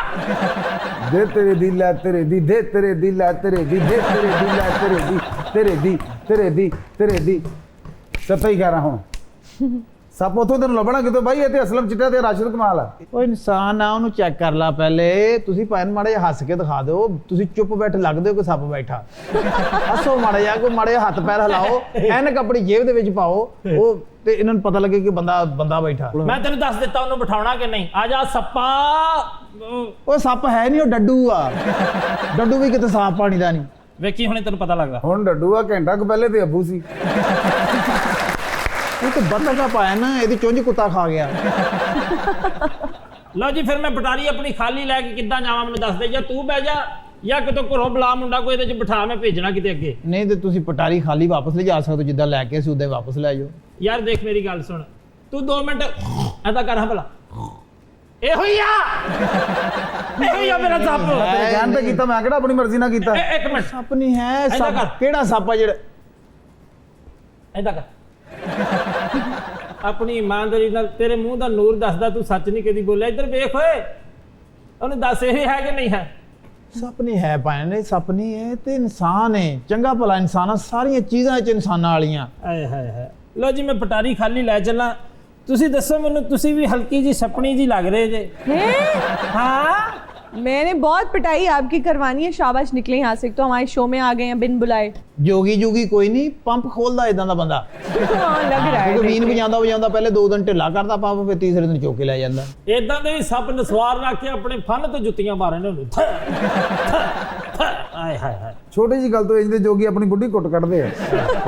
Speaker 3: दे तेरे दी ला तेरे दी, दे तेरे दी ला तेरे दी, दे तेरे दी ला तेरे दी, तेरे दी तेरे दी तेरे दी। सत्ता ही कह रहा हूँ सप उथों तेन लभना कितों भाई। ये ते असलम चिट्टा ते राशिद कमाल है।
Speaker 2: ਉਹ ਇਨਸਾਨ ਆ, ਉਹਨੂੰ ਚੈੱਕ ਕਰ ਲਾ ਪਹਿਲੇ। ਤੁਸੀਂ ਭਾਵੇਂ ਮਾੜਾ ਜਿਹਾ ਹੱਸ ਕੇ ਦਿਖਾ ਦਿਓ, ਤੁਸੀਂ ਚੁੱਪ ਬੈਠ ਲੱਗਦੇ ਹੋ ਕੋਈ ਸੱਪ ਬੈਠਾ। ਹੱਸੋ ਮਾੜਾ ਜਿਹਾ, ਕੋਈ ਮਾੜੇ ਜਿਹਾ ਹੱਥ ਪੈਰ ਹਿਲਾਓ, ਐਨਕ ਆਪਣੀ ਜੇਬ ਦੇ ਵਿੱਚ ਪਾਓ, ਉਹ ਤੇ ਇਹਨਾਂ ਨੂੰ ਪਤਾ ਲੱਗੇ ਕਿ ਬੰਦਾ ਬੈਠਾ।
Speaker 4: मैं तेन दस दिता उन्होंने बिठाना कि नहीं। आ जा सप्पा।
Speaker 2: ਉਹ ਸੱਪ ਹੈ ਨਹੀਂ, ਉਹ ਡੱਡੂ ਆ। ਡੱਡੂ ਵੀ ਕਿਤੇ ਸਾਫ ਪਾਣੀ ਦਾ ਨਹੀਂ।
Speaker 4: वेखी हुणे तेन पता लगदा।
Speaker 3: ਹੁਣ ਡੱਡੂ ਆ, ਘੰਟਾ ਕੁ ਪਹਿਲੇ ਤੇ ਅੱਬੂ ਸੀ।
Speaker 2: ਉਹ ਤਾਂ ਬਤਕਾ ਪਾਇਆ ਨਾ, ਇਹਦੀ ਚੁੰਝ ਕੁੱਤਾ ਖਾ ਗਿਆ।
Speaker 4: लो जी फिर मैं पटारी अपनी खाली लैके किद्दां जावां मैनूं दस दे, या तू बह जा या कितों घरों बुला मुंडा कोई इहदे च बिठा, मैं भेजना किते अगे।
Speaker 2: ਨਹੀਂ ਤੇ ਤੁਸੀਂ ਪਟਾਰੀ ਖਾਲੀ ਵਾਪਸ ਲਿਜਾ ਸਕਦੇ ਹੋ, ਜਿੱਦਾਂ ਲੈ ਕੇ ਸੀ ਉਦਾਂ ਵਾਪਸ ਲੈ ਜਾਓ।
Speaker 4: यार देख मेरी गल सुन, तू 2 मिनट ऐदा कर हाँ भला। ए होइया मेरा सप।
Speaker 3: ਤੇਰੇ ਕਹਿਣ ਤੇ ਕੀਤਾ, ਮੈਂ ਕਿਹੜਾ ਆਪਣੀ ਮਰਜ਼ੀ ਨਾਲ ਕੀਤਾ।
Speaker 4: एक मिनट
Speaker 2: ਸੱਪ ਨਹੀਂ ਹੈ।
Speaker 4: ਏਦਾਂ ਕਰ।
Speaker 2: ਸੱਪ ਕਿਹੜਾ ਸੱਪ ਆ ਜਿਹੜਾ?
Speaker 4: ऐदा कर अपनी ईमानदारी नाल, तेरे मुंह दा नूर दसदा तू सच नहीं कदी बोलिया। इधर वेख ओए, ਉਹਨੂੰ ਦੱਸ ਇਹ ਹੈ ਕਿ ਨਹੀਂ ਹੈ?
Speaker 2: ਸੱਪ ਨਹੀਂ ਹੈ ਭਾਣੇ, ਸੱਪ ਨਹੀਂ ਹੈ ਤੇ ਇਨਸਾਨ ਹੈ। ਚੰਗਾ ਭਲਾ ਇਨਸਾਨ ਆ, ਸਾਰੀਆਂ ਚੀਜ਼ਾਂ ਚ ਇਨਸਾਨਾਂ ਵਾਲੀਆਂ।
Speaker 4: ਆਏ ਹਾਏ ਹਾਏ। ਲੋ ਜੀ ਮੈਂ ਪਟਾਰੀ ਖਾਲੀ ਲੈ ਚੱਲਾਂ। ਤੁਸੀਂ ਦੱਸੋ ਮੈਨੂੰ, ਤੁਸੀਂ ਵੀ ਹਲਕੀ ਜੀ ਸਪਣੀ ਜੀ ਲੱਗ ਰਹੇ ਜੇ। हाँ
Speaker 1: मैंने बहुत पिटाई आपकी करवानी है, शाबाश निकले यहाँ से। तो हमारे शो में आ गए हैं बिन बुलाए।
Speaker 2: ਜੋਗੀ ਕੋਈ ਨਹੀਂ, ਪੰਪ ਖੋਲਦਾ ਇਦਾਂ ਦਾ ਬੰਦਾ।
Speaker 1: हाँ लग रहा
Speaker 2: ਕਿਉਂਕਿ
Speaker 1: है।
Speaker 2: ਵੀਨ ਵਜਾਉਂਦਾ ਪਹਿਲੇ 2 ਦਿਨ ਢਿੱਲਾ ਕਰਦਾ ਪੰਪ, ਫਿਰ ਤੀਸਰੇ ਦਿਨ ਚੁੱਕ ਕੇ ਲੈ ਜਾਂਦਾ।
Speaker 4: ਇਦਾਂ ਦੇ ਵੀ ਸੱਪ ਨਸਵਾਰ ਰੱਖ ਕੇ ਆਪਣੇ ਫਨ ਤੇ ਜੁੱਤੀਆਂ ਮਾਰੇ ਨੇ ਉਹਨੂੰ। ਆਏ ਹਾਏ ਹਾਏ।
Speaker 3: ਛੋਟੀ ਜੀ ਗੱਲ ਤੋਂ ਇੰਜ ਦੇ ਜੋਗੀ ਆਪਣੀ ਬੁੱਢੀ ਕੁੱਟ ਕੱਢਦੇ ਆ।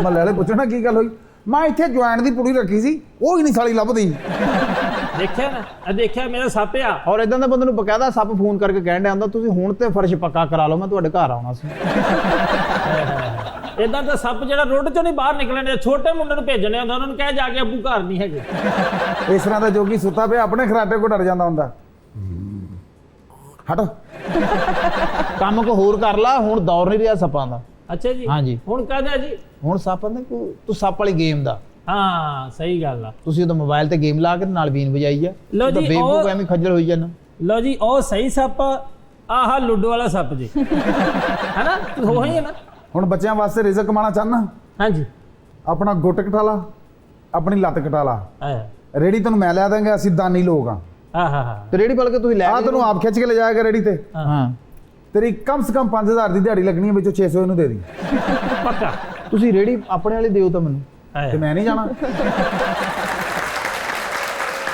Speaker 3: ਮਹੱਲੇ ਵਾਲੇ ਪੁੱਛਣਾ ਕੀ ਗੱਲ ਹੋਈ, ਮੈਂ ਇੱਥੇ ਜੁਆਇਨ ਦੀ ਪੁੜੀ ਰੱਖੀ ਸੀ, ਉਹ ਹੀ ਨਹੀਂ ਸਾਲੀ ਲੱਭਦੀ।
Speaker 4: ਦੇਖਿਆ ਨਾ, ਆ ਦੇਖਿਆ ਮੇਰਾ ਸੱਪ ਆ।
Speaker 2: ਔਰ ਇਦਾਂ ਦਾ ਬੰਦੇ ਨੂੰ ਬਕਾਇਦਾ ਸੱਪ ਫੋਨ ਕਰਕੇ ਕਹਿਣ ਡਿਆ ਹੁੰਦਾ, ਤੁਸੀਂ ਹੁਣ ਤੇ ਫਰਸ਼ ਪੱਕਾ ਕਰਾ ਲਓ, ਮੈਂ ਤੁਹਾਡੇ ਘਰ ਆਉਣਾ ਸੀ।
Speaker 4: ਇਦਾਂ ਦਾ ਸੱਪ ਜਿਹੜਾ ਰੋਡ ਚੋਂ ਨਹੀਂ ਬਾਹਰ ਨਿਕਲਣੇ, ਛੋਟੇ ਮੁੰਡੇ ਨੂੰ ਭੇਜਣੇ ਹੁੰਦਾ, ਉਹਨਾਂ ਨੂੰ ਕਹਿ ਜਾ ਕੇ ਅੱਬੂ ਘਰ ਨਹੀਂ ਹੈਗੇ।
Speaker 3: ਇਸ ਤਰ੍ਹਾਂ ਦਾ ਜੋਗੀ ਸੁੱਤਾ ਪਿਆ ਆਪਣੇ ਖਰਾਟੇ ਕੋ ਡਰ ਜਾਂਦਾ ਹੁੰਦਾ। ਹਟ
Speaker 2: ਕੰਮ ਕੋ ਹੋਰ ਕਰ ਲਾ, ਹੁਣ ਦੌਰ ਨਹੀਂ ਰਿਹਾ ਸੱਪਾਂ ਦਾ।
Speaker 4: ਅੱਛਾ ਜੀ।
Speaker 2: ਹਾਂਜੀ।
Speaker 4: ਹੁਣ ਕਹਦਾ ਜੀ
Speaker 2: ਹੁਣ ਸੱਪਾਂ ਦਾ ਤੂੰ ਸੱਪ ਵਾਲੀ ਗੇਮ ਦਾ।
Speaker 4: ਹਾਂ ਸਹੀ ਗੱਲ ਆ।
Speaker 2: ਤੁਸੀਂ ਉਹਦਾ ਮੋਬਾਈਲ ਤੇ ਗੇਮ ਲਾ ਕੇ ਨਾਲ ਵੀਨ ਵਜਾਈ ਆ।
Speaker 4: ਲਓ ਜੀ,
Speaker 2: ਬੇਵਕੂਫ
Speaker 4: ਉਹ-
Speaker 2: ਐਵੇਂ ਖੱਜਲ ਹੋਈ ਜਾਂਦਾ।
Speaker 4: ਲਓ ਜੀ ਉਹ ਸਹੀ ਸੱਪ, ਆਹ ਲੁੱਡੋ ਵਾਲਾ ਸੱਪ ਜੀ। ਹੈਨਾ ਉਹ ਹੀ ਹੈ ਨਾ।
Speaker 3: ਹੁਣ ਬੱਚਿਆਂ ਵਾਸਤੇ ਰਿਜ਼ਕ ਕਮਾਉਣਾ ਚਾਹਨਾ,
Speaker 4: ਹਾਂਜੀ।
Speaker 3: ਆਪਣਾ ਗੁੱਟ ਕਟਾ ਲਾ, ਆਪਣੀ ਲੱਤ ਕਟਾ ਲਾ।
Speaker 4: ਆਹ
Speaker 3: ਰੇੜੀ ਤੈਨੂੰ ਮੈਂ ਲੈ ਦਾਂਗਾ, ਅਸੀਂ ਦਾਨੀ ਲੋਕ ਆ।
Speaker 4: ਹਾਂ ਹਾਂ।
Speaker 2: ਤੇ ਰੇੜੀ ਪਲ ਕੇ ਤੁਸੀਂ ਲੈ
Speaker 3: ਆ ਤੈਨੂੰ ਆਪ ਖਿੱਚ ਕੇ ਲੈ ਜਾਏਗਾ ਰੇੜੀ ਤੇ।
Speaker 2: ਹਾਂ
Speaker 3: ਤੇਰੀ ਕਮ ਸੇ ਕਮ 5000 ਦੀ ਦਿਹਾੜੀ ਲੱਗਣੀ ਹੈ, ਵਿੱਚੋਂ 600 ਇਹਨੂੰ ਦੇ ਦੀ।
Speaker 4: ਪੱਕਾ।
Speaker 2: ਤੁਸੀਂ ਰੇੜੀ ਆਪਣੇ ਵਾਲੀ ਦਿਓ ਤਾਂ ਮੈਨੂੰ।
Speaker 3: ਤੇ ਮੈਂ ਨਹੀਂ ਜਾਣਾ।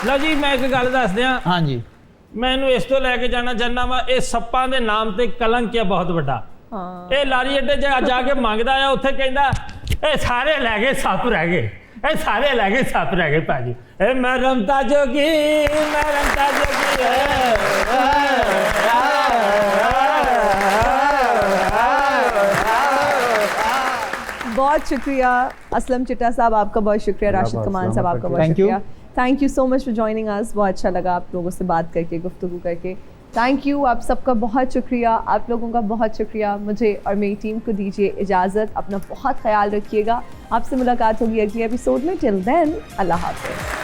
Speaker 4: ਲਓ ਜੀ ਮੈਂ ਇੱਕ ਗੱਲ ਦੱਸ ਦਿਆਂ
Speaker 2: ਹਾਂਜੀ
Speaker 4: ਮੈਂ ਇਹਨੂੰ ਇਸ ਤੋਂ ਲੈ ਕੇ ਜਾਣਾ ਚਾਹੁੰਦਾ ਵਾ ਇਹ ਸੱਪਾਂ ਦੇ ਨਾਮ ਤੇ ਕਲੰਕ ਹੈ ਬਹੁਤ ਵੱਡਾ
Speaker 1: ਹਾਂ
Speaker 4: ਇਹ ਲਾਰੀ ਅੱਡੇ ਜਾ ਕੇ ਮੰਗਦਾ ਆ ਉੱਥੇ ਕਹਿੰਦਾ ਇਹ ਸਾਰੇ ਲੈ ਗਏ ਸੱਪ ਰਹਿ ਗਏ ਇਹ ਸਾਰੇ ਲੈ ਗਏ ਸੱਪ ਰਹਿ ਗਏ ਭਾਜੀ ਇਹ ਮੈਂ ਰਮਤਾ ਜੋਗੀ
Speaker 1: बहुत शुक्रिया असलम चिट्टा साहब, आपका बहुत शुक्रिया। राशिद कमान साहब, आपका बहुत
Speaker 2: Thank you.
Speaker 1: शुक्रिया। Thank you so much for joining us. बहुत अच्छा लगा आप लोगों से बात करके, गुफ्तगू करके। थैंक यू, आप सबका बहुत शुक्रिया, आप लोगों का बहुत शुक्रिया। मुझे और मेरी टीम को दीजिए इजाज़त, अपना बहुत ख्याल रखिएगा। आपसे मुलाकात होगी अगली एपिसोड में। टिल देन अल्लाह हाफ़िज़।